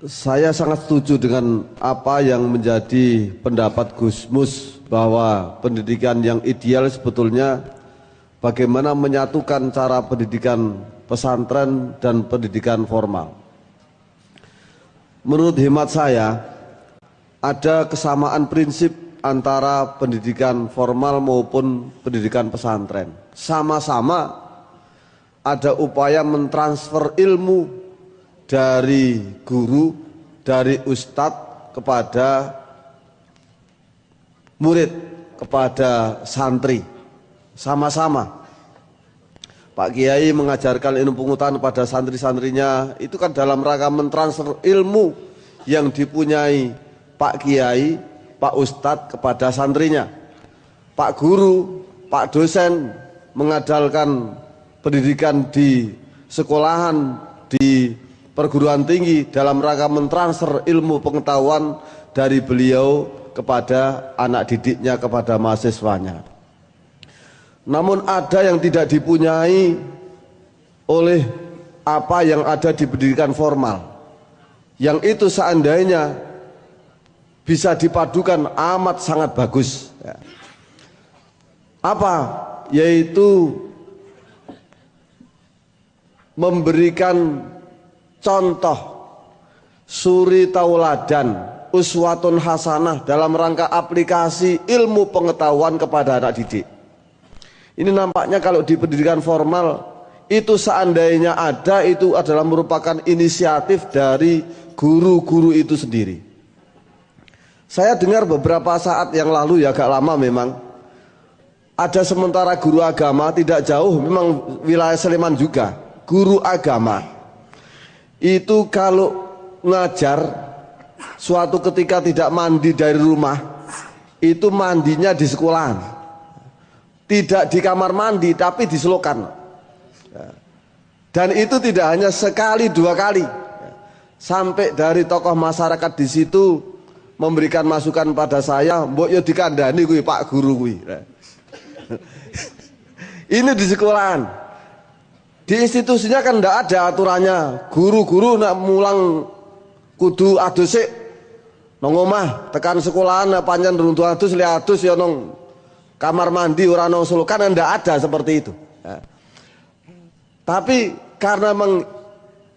Saya sangat setuju dengan apa yang menjadi pendapat Gus Mus, bahwa pendidikan yang ideal sebetulnya bagaimana menyatukan cara pendidikan pesantren dan pendidikan formal. Menurut hemat saya, ada kesamaan prinsip antara pendidikan formal maupun pendidikan pesantren. Sama-sama ada upaya mentransfer ilmu dari guru, dari ustadz kepada murid, kepada santri. Sama-sama Pak Kiai mengajarkan ilmu pengetahuan pada santri-santrinya, itu kan dalam rangka mentransfer ilmu yang dipunyai Pak Kiai, Pak Ustadz kepada santrinya. Pak Guru, Pak Dosen mengajarkan pendidikan di sekolahan, di perguruan tinggi dalam rangka mentransfer ilmu pengetahuan dari beliau kepada anak didiknya, kepada mahasiswanya. Namun ada yang tidak dipunyai oleh apa yang ada di pendidikan formal, yang itu seandainya bisa dipadukan amat sangat bagus. Apa? Yaitu memberikan contoh, suri tauladan, uswatun hasanah dalam rangka aplikasi ilmu pengetahuan kepada anak didik. Ini nampaknya kalau di pendidikan formal itu seandainya ada, itu adalah merupakan inisiatif dari guru-guru itu sendiri. Saya dengar beberapa saat yang lalu, ya agak lama memang, ada sementara guru agama tidak jauh, memang wilayah Sleman juga, guru agama itu kalau ngajar suatu ketika tidak mandi dari rumah, itu mandinya di sekolahan, tidak di kamar mandi tapi di selokan. Dan itu tidak hanya sekali dua kali, sampai dari tokoh masyarakat di situ memberikan masukan pada saya, mbok yo dikandani kuwi Pak Guru kuwi. Ini di sekolahan. Di institusinya kan tidak ada aturannya. Guru-guru nak mulang kudu adusik nang omah, tekan sekolahan pancen runtu adus li adus ya nang kamar mandi ora nang selokan, ndak ada seperti itu. Tapi karena memang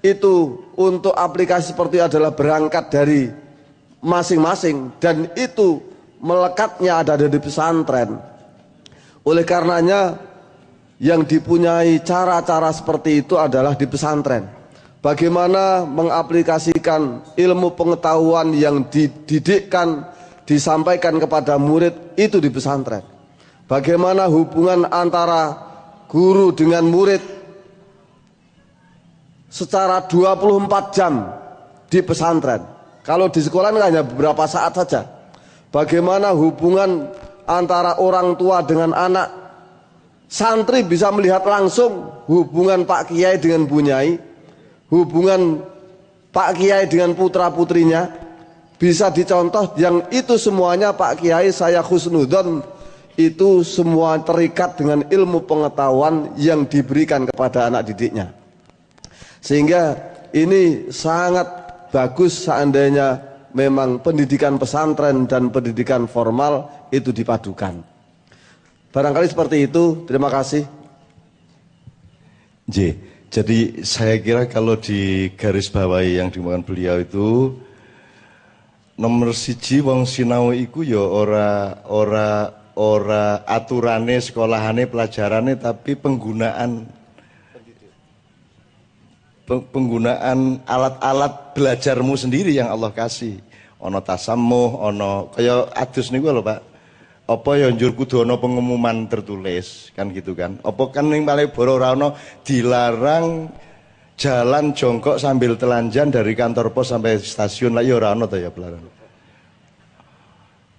itu untuk aplikasi seperti adalah berangkat dari masing-masing dan itu melekatnya ada di pesantren. Oleh karenanya yang dipunyai cara-cara seperti itu adalah di pesantren. Bagaimana mengaplikasikan ilmu pengetahuan yang dididikkan, disampaikan kepada murid itu di pesantren. Bagaimana hubungan antara guru dengan murid secara 24 jam di pesantren. Kalau di sekolah hanya beberapa saat saja. Bagaimana hubungan antara orang tua dengan anak, santri bisa melihat langsung hubungan Pak Kiai dengan Bu Nyai, hubungan Pak Kiai dengan putra putrinya, bisa dicontoh yang itu semuanya Pak Kiai saya husnudon, itu semua terikat dengan ilmu pengetahuan yang diberikan kepada anak didiknya. Sehingga ini sangat bagus seandainya memang pendidikan pesantren dan pendidikan formal itu dipadukan. Barangkali seperti itu. Terima kasih. Jadi saya kira kalau di garis bawahi yang dimakan beliau itu, nomor siji wong sinau iku ya ora aturane sekolahane pelajarane, tapi penggunaan alat-alat belajarmu sendiri yang Allah kasih. Ono tasamuh, ono kaya adus niku lho Pak. Apa ya njur kudu ana pengumuman tertulis kan gitu kan. Apa kan ning Malioboro ora ana dilarang jalan jongkok sambil telanjang dari kantor pos sampai stasiun, lah ya ora ana to ya pelarangan.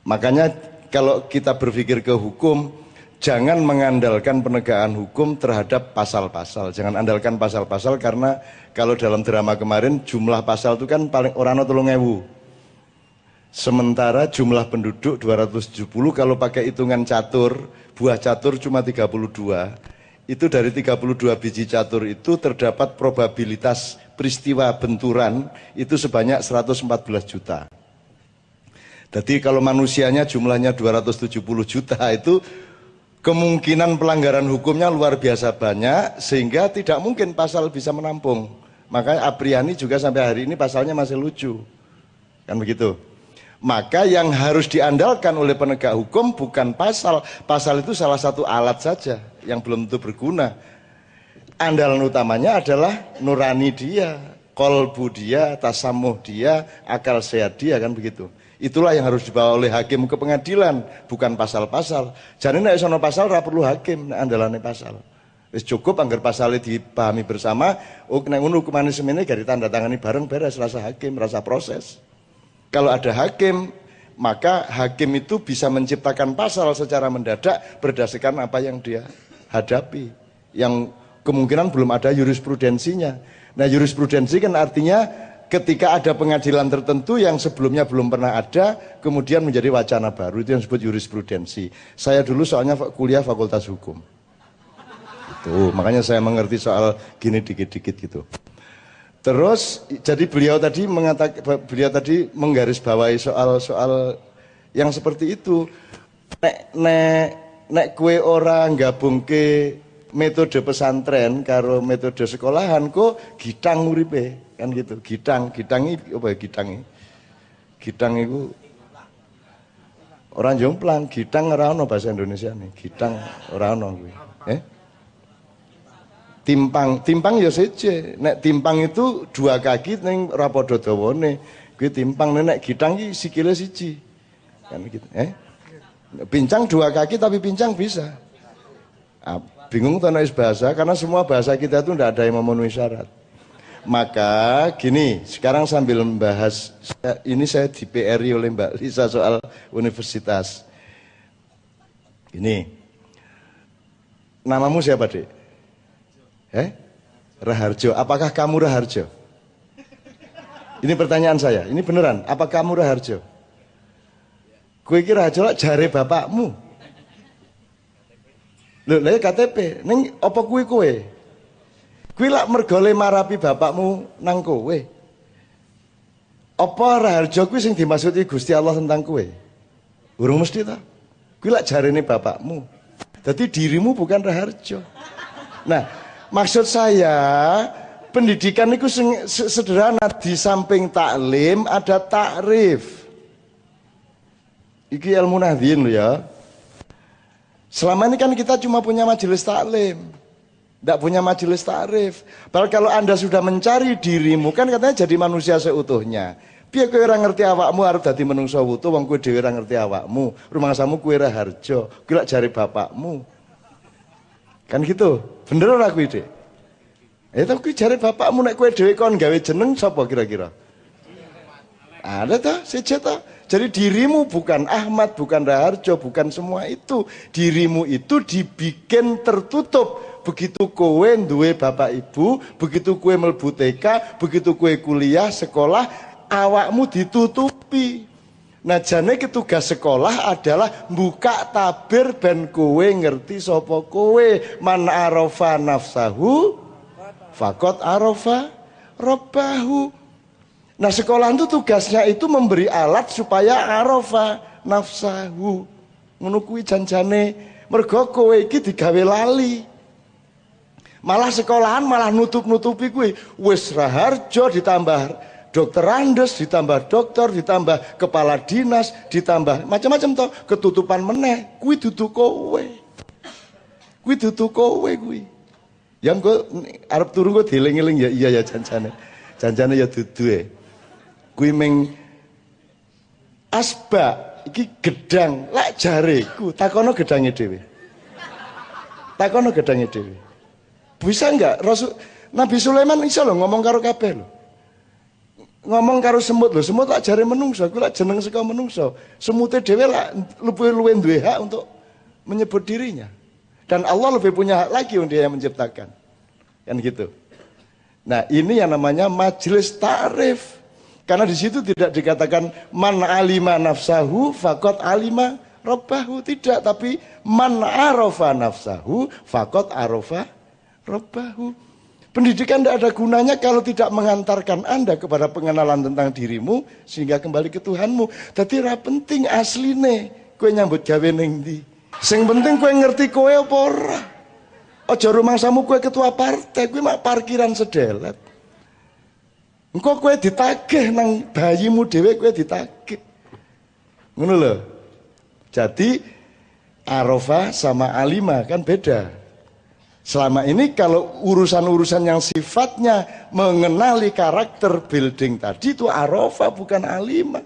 Makanya kalau kita berpikir ke hukum, jangan mengandalkan penegakan hukum terhadap pasal-pasal. Jangan andalkan pasal-pasal, karena kalau dalam drama kemarin jumlah pasal itu kan paling orang 3.000. Sementara jumlah penduduk 270, kalau pakai hitungan catur, buah catur cuma 32. Itu dari 32 biji catur itu terdapat probabilitas peristiwa benturan itu sebanyak 114 juta. Jadi kalau manusianya jumlahnya 270 juta itu kemungkinan pelanggaran hukumnya luar biasa banyak, sehingga tidak mungkin pasal bisa menampung. Makanya Apriani juga sampai hari ini pasalnya masih lucu. Kan begitu. Maka yang harus diandalkan oleh penegak hukum bukan pasal. Pasal itu salah satu alat saja yang belum tentu berguna. Andalan utamanya adalah nurani dia, kolbu dia, tasamuh dia, akal sehat dia, kan begitu. Itulah yang harus dibawa oleh hakim ke pengadilan, bukan pasal-pasal. Jadi nek sono pasal ora perlu hakim, nek andalane pasal. Wis cukup anggar pasalnya dipahami bersama, nek ngono hukumane semene gak ditandatangani bareng beres, rasa hakim, rasa proses. Kalau ada hakim, maka hakim itu bisa menciptakan pasal secara mendadak berdasarkan apa yang dia hadapi, yang kemungkinan belum ada jurisprudensinya. Nah, jurisprudensi kan artinya ketika ada pengadilan tertentu yang sebelumnya belum pernah ada, kemudian menjadi wacana baru, itu yang disebut jurisprudensi. Saya dulu soalnya kuliah fakultas hukum. Itu, makanya saya mengerti soal gini dikit-dikit gitu. Terus jadi beliau tadi menggarisbawahi soal yang seperti itu. Nek kue orang gabungke metode pesantren karo metode sekolahan kok gitang uripe, kan gitu. Gitang iki apa ya gitang itu orang jomplang, gitang ora ono bahasa Indonesia nih. Gitang ora ono kuwi. Timpang ya seje. Nek timpang itu dua kaki ning ora padha dawane. Kuwi timpang, nek gitang iki sikile siji. Kan gitu, Pincang dua kaki tapi pincang bisa. Bingung tuh nulis bahasa, karena semua bahasa kita itu tidak ada yang memenuhi syarat. Maka gini, sekarang sambil membahas, ini saya di PRI oleh Mbak Lisa soal universitas. Ini, namamu siapa, Dek? Raharjo. Apakah kamu Raharjo? Ini pertanyaan saya, ini beneran, apa kamu Raharjo? Kue kira Raharjo jare bapakmu. Lho, lha KTP, ning apa kuwi kowe? Kuwi lak mergole marapi bapakmu nang kowe. Apa Raharjo kuwi sing dimaksudi Gusti Allah tentang kowe? Urung mesti ta? Kuwi lak jarene bapakmu. Dadi dirimu bukan Raharjo. Nah, maksud saya pendidikan itu sederhana, di samping taklim ada takrif. Iki ilmu nahdien lho ya. Selama ini kan kita cuma punya majelis taklim, tidak punya majelis takrif. Padahal kalau Anda sudah mencari dirimu, kan katanya jadi manusia seutuhnya. Biar kowe ora ngerti awakmu arep dadi menungso wutuh, wong kowe dhewe ora ngerti awakmu. Rumangsamu kowe Raharjo, kuwi lak jare bapakmu. Kan gitu. Bener ora kuwi, Dik? Tapi kuwi jare bapakmu, nek kowe dhewe kon gawe jeneng sapa kira-kira? Ada toh, seje toh. Jadi dirimu bukan Ahmad, bukan Raharjo, bukan semua itu. Dirimu itu dibikin tertutup. Begitu kowe duwe bapak ibu, begitu kowe mlebu TK, begitu kowe kuliah, sekolah, awakmu ditutupi. Nah, jane tugas sekolah adalah buka tabir ben kowe ngerti sapa kowe. Man arafa nafsahu faqad arafa rabbahu. Nah, sekolah itu tugasnya itu memberi alat supaya arafa nafsahu. Ngono kuwi janjane, mergo kowe iki digawe lali. Malah sekolahan malah nutup-nutupi kuwi. Wis Raharjo ditambah dokter Andes, ditambah dokter, ditambah kepala dinas, ditambah macam-macam toh, ketutupan meneh. Kuwi dudu kowe. Kuwi dudu kowe kuwi. Yang kok arep turu kok dieling-eling ya iya ya janjane. Janjane ya dudu kuwi ming asbak iki gedang lak jareku takono gedange dhewe. Takono gedange dhewe. Bisa enggak Nabi Sulaiman iso lho ngomong karo kabeh lho. Ngomong karo semut lho, semut lak jare menungso, kuwi lak jeneng saka menungso. Semute dhewe lak luwih duwe hak untuk menyebut dirinya. Dan Allah lebih punya hak lagi untuk dia yang menciptakan. Kan gitu. Nah, ini yang namanya majelis ta'rif. Karena di situ tidak dikatakan man alima nafsahu faqad alima rabbahu, tidak, tapi man arafa nafsahu faqad arafa rabbahu. Pendidikan tidak ada gunanya kalau tidak mengantarkan Anda kepada pengenalan tentang dirimu sehingga kembali ke Tuhanmu. Jadi ra penting asline kowe nyambut gawe ning ndi. Sing penting kowe ngerti kowe apa ora. Aja rumangsamu kowe ketua partai, kowe mak parkiran sedelet. Engko kowe ditagih nang bayimu dhewe, kowe ditagih. Ngono lho. Jadi arafa sama alima kan beda. Selama ini kalau urusan-urusan yang sifatnya mengenali karakter building tadi itu arafa bukan alima.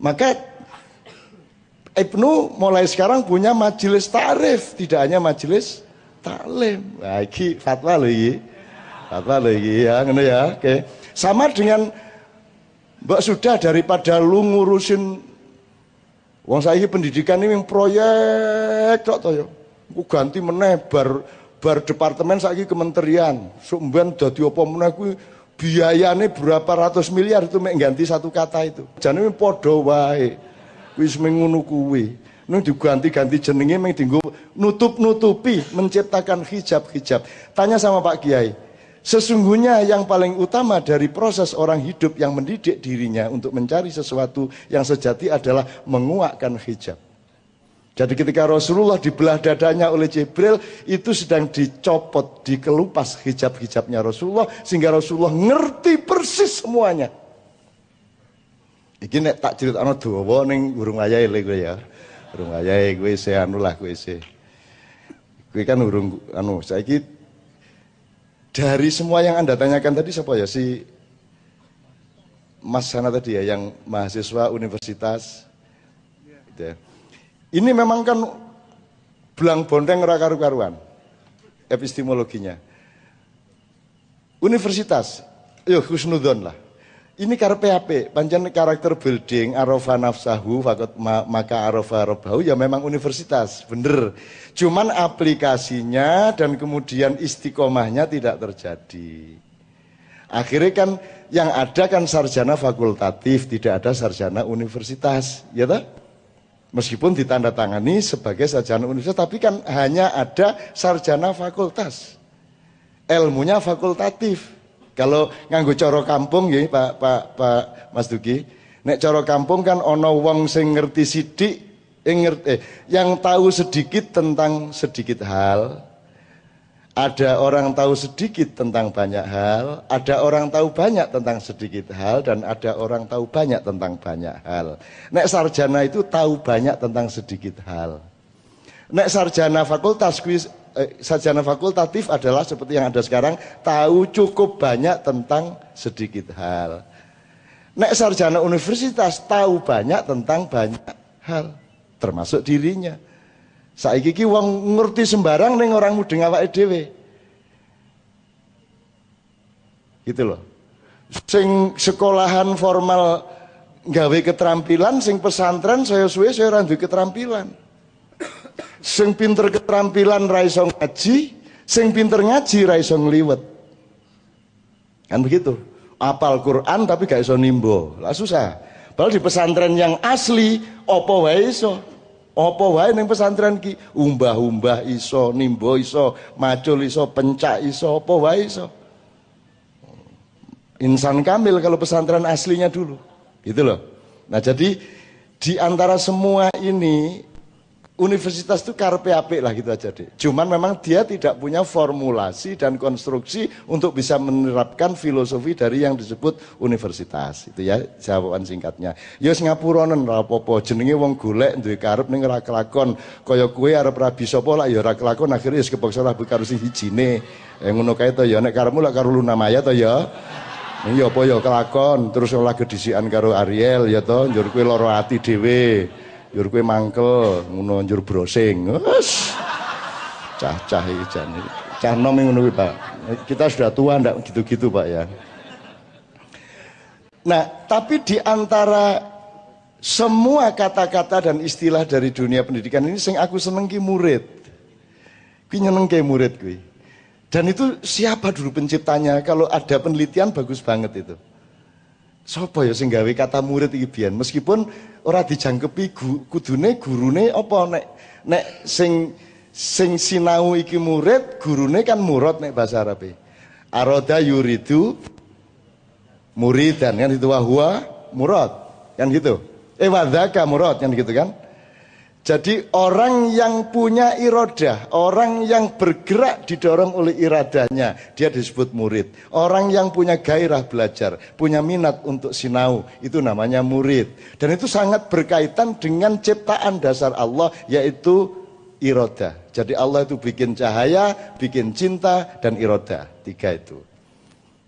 Maka Ibnu mulai sekarang punya majelis ta'rif, tidak hanya majelis taklim. Nah, iki fatwa lho iki. Fatwa lho iki ya, ngono ya. Oke. Sama dengan mbak sudah daripada lu ngurusin wong saiki pendidikan ini proyek tok to ya. Ku ganti meneh bar departemen saiki kementerian. Sumben dadi apa meneh kuwi biayane berapa ratus miliar itu mek ganti satu kata itu. Jane padha wae. Wis ngono kuwi. Ning diganti-ganti jenenge mung dienggo nutup-nutupi menciptakan hijab-hijab. Tanya sama Pak Kiai. Sesungguhnya yang paling utama dari proses orang hidup yang mendidik dirinya untuk mencari sesuatu yang sejati adalah menguakkan hijab. Jadi ketika Rasulullah dibelah dadanya oleh Jibril, itu sedang dicopot, dikelupas hijab-hijabnya Rasulullah sehingga Rasulullah ngerti persis semuanya. Iki nek tak critakno dawa ning urung wayahe le kowe ya. Urung wayahe kowe isih anu lah kowe isih. Kowe kan urung anu saiki dari semua yang Anda tanyakan tadi siapa ya si Mas Sana tadi ya yang mahasiswa universitas gitu ya. Ini memang kan belang bondeng ora karu-karuan epistemologinya. Universitas, yo husnudzon lah. Ini karepe apik, pancen karakter building arafa nafsahu faqat maka arafa rabbahu ya memang universitas, bener. Cuman aplikasinya dan kemudian istiqomahnya tidak terjadi. Akhirnya kan yang ada kan sarjana fakultatif, tidak ada sarjana universitas, ya toh? Meskipun ditandatangani sebagai sarjana universitas, tapi kan hanya ada sarjana fakultas. Ilmunya fakultatif. Kalau nganggo cara kampung ya Pak Mas Duki, nek cara kampung kan ono wong sing ngerti sithik, yang tahu sedikit tentang sedikit hal. Ada orang tahu sedikit tentang banyak hal, ada orang tahu banyak tentang sedikit hal, dan ada orang tahu banyak tentang banyak hal. Nek sarjana itu tahu banyak tentang sedikit hal. Nek sarjana fakultas sarjana fakultatif adalah seperti yang ada sekarang, tahu cukup banyak tentang sedikit hal. Nek sarjana universitas tahu banyak tentang banyak hal, termasuk dirinya. Saiki ki wong ngerti sembarang ning orang mudeng awake dhewe. Gitu loh. Sing sekolahan formal gawe keterampilan, sing pesantren saya suwe saya ora duwe keterampilan. Sing pinter keterampilan ra iso ngaji, sing pinter ngaji ra iso ngliwet. Kan begitu. Apal Quran tapi gak iso nimbo. Lah susah. Padahal di pesantren yang asli apa wae iso. Apa wae ning pesantren ki umbah-umbah iso, nimbo iso, macul iso, pencak iso, apa wae iso. Insan kamil kalau pesantren aslinya dulu. Gitu loh. Nah, jadi di antara semua ini universitas itu karepe apik lah gitu aja deh. Cuman memang dia tidak punya formulasi dan konstruksi untuk bisa menerapkan filosofi dari yang disebut universitas. Itu ya jawaban singkatnya. Ya Singapuronen ora apa-apa, jenenge wong golek duwe karep ning ora kelakon. Kaya kowe arep ra bisa apa lak ya ora kelakon, akhire wis kepaksa ra karo si hijine. Ngono kae to ya nek karepmu lak karo Luna Maya to ya. Ning ya apa ya kelakon, terus ora gedhisikan karo Ariel ya to, njur kowe lara ati dhewe. Njur kowe mangkel, ngono njur browsing. Wes. Cah-cah iki jane. Cah nom ngono kuwi, Pak. Kita sudah tua ndak gitu-gitu, Pak ya. Nah, tapi di antara semua kata-kata dan istilah dari dunia pendidikan ini sing aku seneng ki murid. Ki nyeneng ki murid kuwi. Dan itu siapa dulu penciptanya? Kalau ada penelitian bagus banget itu. Sopo ya sing gawe kata murid iki biyen? Meskipun ora dijangkepi kudune gurune apa nek sing sinau iki murid, gurune kan murad nek bahasa Arabe. Aroda yuridu muridan kan itu wahwa murad kan gitu. Wadzaka murad kan gitu kan. Jadi orang yang punya iradah, orang yang bergerak didorong oleh iradahnya, dia disebut murid. Orang yang punya gairah belajar, punya minat untuk sinau, itu namanya murid. Dan itu sangat berkaitan dengan ciptaan dasar Allah, yaitu iradah. Jadi Allah itu bikin cahaya, bikin cinta, dan iradah. 3 itu.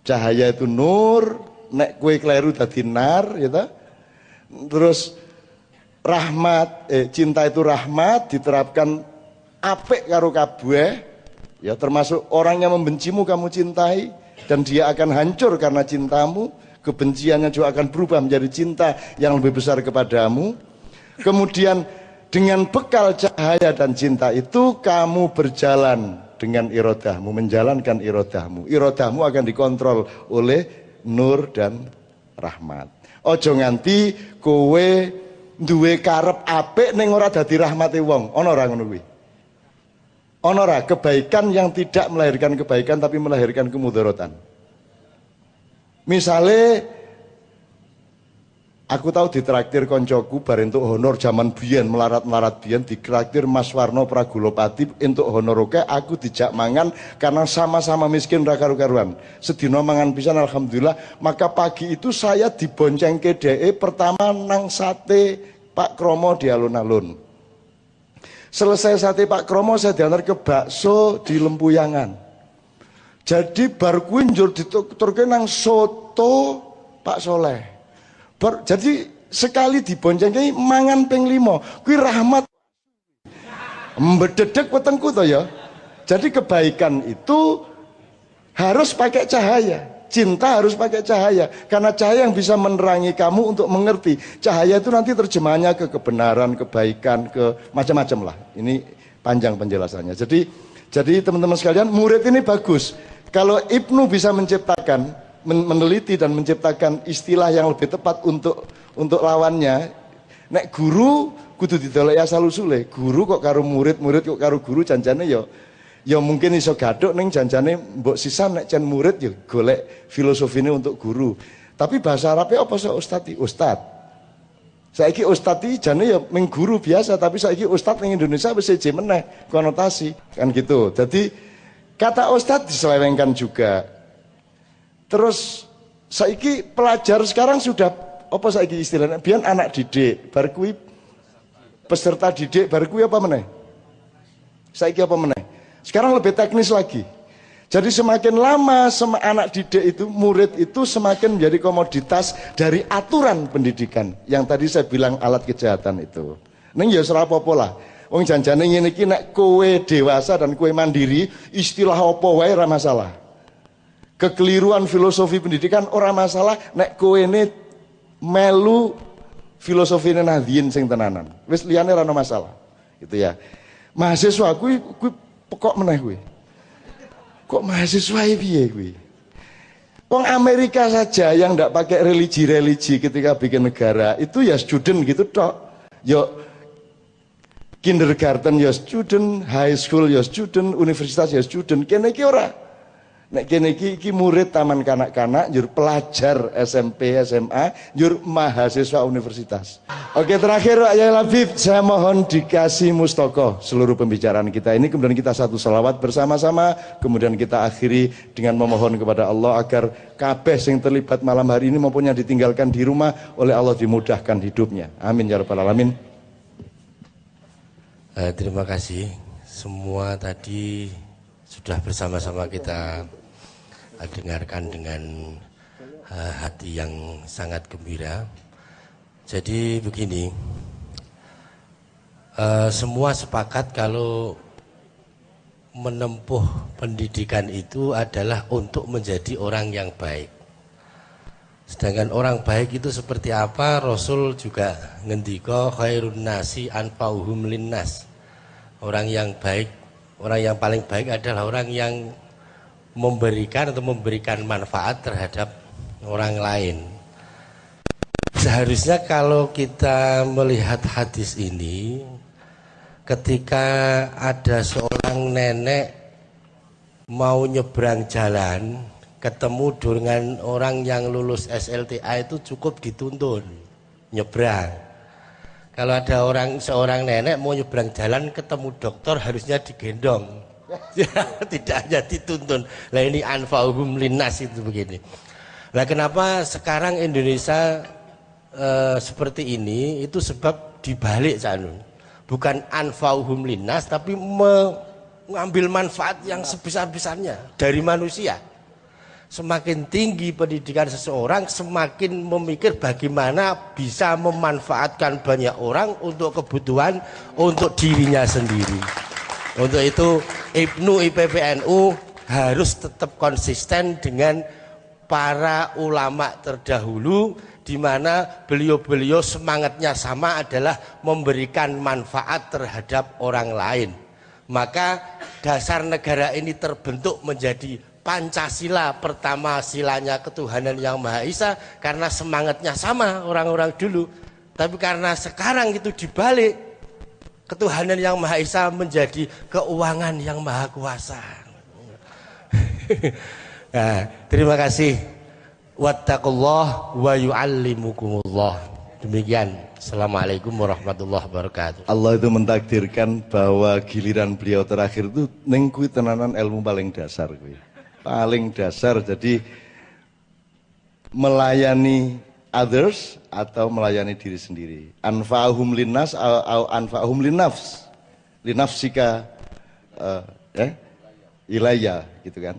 Cahaya itu nur, nek kue keliru dadi nar, gitu. Terus rahmat, cinta itu rahmat, diterapkan apik karo kabeh, ya termasuk orang yang membencimu kamu cintai, dan dia akan hancur karena cintamu, kebenciannya juga akan berubah menjadi cinta yang lebih besar kepadamu. Kemudian dengan bekal cahaya dan cinta itu kamu berjalan dengan irodahmu, menjalankan irodahmu. Irodahmu akan dikontrol oleh nur dan rahmat. Ojo nganti kowe duwe karep apik ning ora dadi rahmate wong. Ana ora ngono kuwi? Ana ora kebaikan yang tidak melahirkan kebaikan tapi melahirkan kemudaratan. Misale aku tahu ditraktir koncoku bar entuk honor zaman biyen melarat-melarat biyen ditraktir Mas Warno Pragulopati entuk honor oke, aku dijak mangan karena sama-sama miskin ra karu-karuan. Sedina mangan pisan alhamdulillah, maka pagi itu saya diboncengke dhek pertama nang sate Pak Kromo di alun-alun. Selesai sate Pak Kromo saya diantar ke bakso di Lempuyangan. Jadi bar kuwi njur dituturke nang soto Pak Soleh. Jadi sekali diboncengke mangan ping 5. Kuwi rahmat. Mbededek wetengku to ya. Jadi kebaikan itu harus pakai cahaya. Cinta harus pakai cahaya, karena cahaya yang bisa menerangi kamu untuk mengerti. Cahaya itu nanti terjemahannya ke kebenaran, kebaikan, ke macam-macam lah. Ini panjang penjelasannya. Jadi teman-teman sekalian, murid ini bagus. Kalau Ibnu bisa menciptakan, meneliti dan menciptakan istilah yang lebih tepat untuk lawannya. Nek guru kudu didolek asal usule. Guru kok karo murid, murid kok karo guru, janjane ya mungkin iso gaduk ning janjane mbok sisan nek cen murid ya golek filosofine untuk guru. Tapi bahasa Arabe apa sih ustadi? Ustad. Saiki ustadi jane ya ming guru biasa, tapi saiki ustad ning Indonesia wis seje meneh konotasi kan gitu. Jadi kata ustad diselewengkan juga. Terus saiki pelajar sekarang sudah apa saiki istilahnya? Biyen anak didik, bar kuwi peserta didik, bar kuwi apa meneh? Saiki apa meneh? Sekarang lebih teknis lagi. Jadi semakin lama anak didik itu, murid itu semakin menjadi komoditas dari aturan pendidikan. Yang tadi saya bilang alat kejahatan itu. Ning ya ora apa-apa lah. Wong janjane ngene iki nek kowe dewasa dan kowe mandiri, istilah apa wae ora masalah. Kekeliruan filosofi pendidikan ora masalah nek kowe ne melu filosofine Nahdien sing tenanan. Wis liyane ora ono masalah. Gitu ya. Mahasiswa kuwi kok meneh kuwi. Kok mahasiswa piye kuwi? Wong Amerika saja yang ndak pakai religi-religi ketika bikin negara, itu ya student gitu tok. Ya kindergarten ya student, high school ya student, universitas ya student. Kene iki ora. Nek kene iki murid taman kanak-kanak, njur pelajar SMP, SMA, njur mahasiswa universitas. Oke, terakhir Pak Yai Labib, saya mohon dikasih mustaqo seluruh pembicaraan kita ini, kemudian kita satu salawat bersama-sama, kemudian kita akhiri dengan memohon kepada Allah agar kabeh sing terlibat malam hari ini maupun yang ditinggalkan di rumah oleh Allah dimudahkan hidupnya. Amin ya rabbal alamin. Terima kasih. Semua tadi sudah bersama-sama kita dengarkan dengan hati yang sangat gembira. Jadi begini, semua sepakat kalau menempuh pendidikan itu adalah untuk menjadi orang yang baik. Sedangkan orang baik itu seperti apa? Rasul juga ngendika khairun nasi anfa'uhum linnas. Orang yang baik, orang yang paling baik adalah orang yang memberikan atau memberikan manfaat terhadap orang lain. Seharusnya kalau kita melihat hadis ini, ketika ada seorang nenek mau nyebrang jalan, ketemu dengan orang yang lulus SLTA itu cukup dituntun nyebrang. Kalau ada seorang nenek mau nyebrang jalan ketemu dokter harusnya digendong. Tidak hanya dituntun. Lah ini anfa'uhum linnas itu begini. Lah kenapa sekarang Indonesia seperti ini? Itu sebab dibalik Canun. Bukan anfa'uhum linnas tapi mengambil manfaat yang sebesar-besarnya dari manusia. Semakin tinggi pendidikan seseorang, semakin memikir bagaimana bisa memanfaatkan banyak orang untuk kebutuhan untuk dirinya sendiri. Untuk itu IPNU IPPNU harus tetap konsisten dengan para ulama terdahulu, di mana beliau-beliau semangatnya sama adalah memberikan manfaat terhadap orang lain. Maka dasar negara ini terbentuk menjadi Pancasila, pertama silanya ketuhanan yang Maha Esa, karena semangatnya sama orang-orang dulu. Tapi karena sekarang itu dibalik, ketuhanan yang Maha Esa menjadi keuangan yang Maha Kuasa. Nah, terima kasih. Wattaqullah wa yu'allimukumullah. Demikian. Assalamualaikum warahmatullahi wabarakatuh. Allah itu mentakdirkan bahwa giliran beliau terakhir itu ning kuwi tenanan ilmu paling dasar kuwi. Paling dasar, jadi melayani others atau melayani diri sendiri. Anfa'uhum linnas au anfa'uhum linnafs. Linafsika ilayya gitu kan.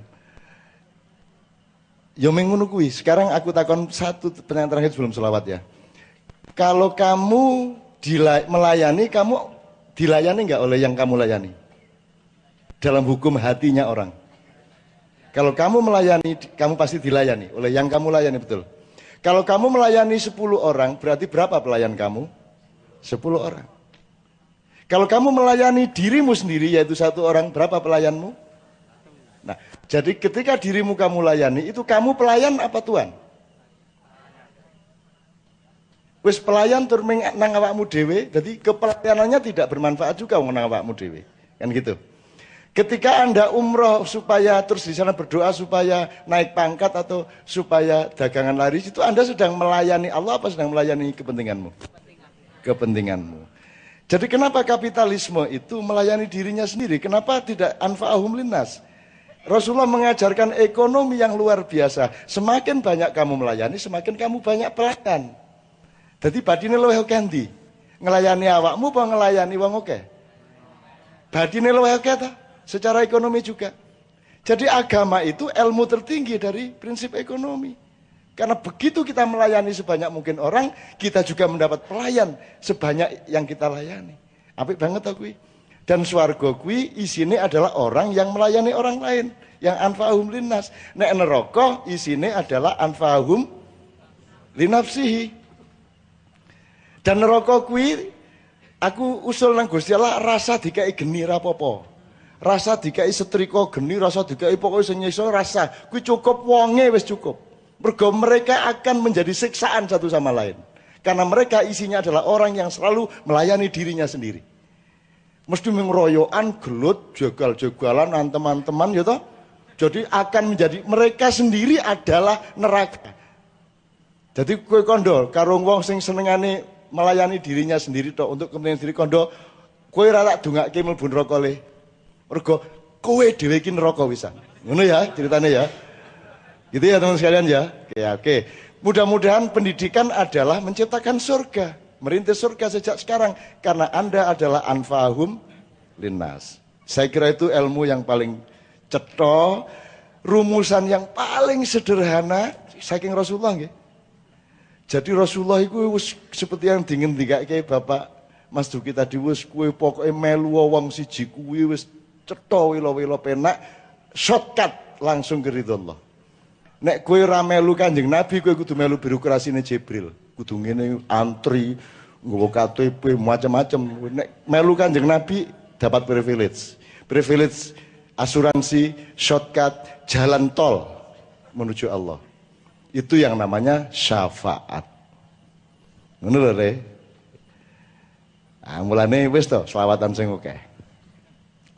Yo mengono kuwi. Sekarang aku takon satu pertanyaan terakhir sebelum selawat ya. Kalau kamu melayani, kamu dilayani enggak oleh yang kamu layani? Dalam hukum hatinya orang. Kalau kamu melayani, kamu pasti dilayani oleh yang kamu layani, betul. Kalau kamu melayani 10 orang, berarti berapa pelayan kamu? 10 orang. Kalau kamu melayani dirimu sendiri, yaitu 1 orang, berapa pelayanmu? Nah, jadi ketika dirimu kamu layani, itu kamu pelayan apa Tuhan? Wis pelayan tur nang awakmu dhewe, jadi kepelayanannya tidak bermanfaat juga nang awakmu dhewe. Kan gitu. Ketika Anda umroh supaya terus di sana berdoa supaya naik pangkat atau supaya dagangan laris, itu Anda sedang melayani Allah apa sedang melayani kepentinganmu? Kepentinganmu. Jadi kenapa kapitalisme itu melayani dirinya sendiri? Kenapa tidak anfa'ahum linnas? Rasulullah mengajarkan ekonomi yang luar biasa. Semakin banyak kamu melayani, semakin kamu banyak pelanggan. Jadi badine luwih akeh ndi? Ngelayani awakmu apa ngelayani wong akeh? Badine luwih akeh ta? Secara ekonomi juga. Jadi agama itu ilmu tertinggi dari prinsip ekonomi. Karena begitu kita melayani sebanyak mungkin orang, kita juga mendapat pelayan sebanyak yang kita layani. Apik banget aku. Dan swarga kuwi isine adalah orang yang melayani orang lain, yang anfa'uhum linnas. Nek neraka isine adalah anfa'uhum linafsihi. Dan neraka kuwi aku usul nang Gusti Allah rasa dikai geni ra apa-apa. Rasa dikai setrika geni, rasa dikai pokoke sing nyiso rasa. Kuwi cukup wonge wis cukup. Mergo mereka akan menjadi siksaan satu sama lain. Karena mereka isinya adalah orang yang selalu melayani dirinya sendiri. Mesti mengeroyokan, gelut, jogal-jogalan teman-teman ya toh. Jadi akan menjadi mereka sendiri adalah neraka. Jadi kowe kondo karo wong sing senengane melayani dirinya sendiri toh untuk kepentingan sendiri kondo kowe ra tak dongake mlebu neraka le. Mergo kowe dhewe iki neraka wisan. Ngono ya ceritanya ya. Gitu ya teman sekalian ya. Oke. Mudah-mudahan pendidikan adalah menciptakan surga, merintis surga sejak sekarang karena Anda adalah anfa'uhum linnas. Saya kira itu ilmu yang paling cetha, rumusan yang paling sederhana saking Rasulullah nggih. Jadi Rasulullah itu seperti yang dingendikake Bapak Mas Duki tadi wis kowe pokoke melu wong siji kuwi wis cetha wila-wila penak, shortcut langsung ke ridho Allah. Nek kowe ora melu Kanjeng Nabi, kowe kudu melu birokrasine Jibril. Kudu ngene antri, nggawa KTP macam-macam. Nek melu Kanjeng Nabi dapat privilege. Privilege asuransi, shortcut, jalan tol menuju Allah. Itu yang namanya syafaat. Ngono lho, Re. Ah, mulane wis to selawatan sing akeh.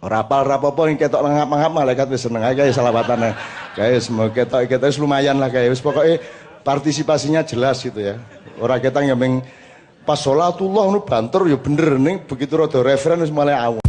Ora apal ora apa-apa ing ketok ngap-ngap malaikat wis seneng ae selawatane. Kae semoga ketok wis lumayan lah kae. Wis pokoke partisipasinya jelas gitu ya. Ora ketang ya ming pas sholatullah nu banter ya bener ning begitu rada referen wis mulai awal.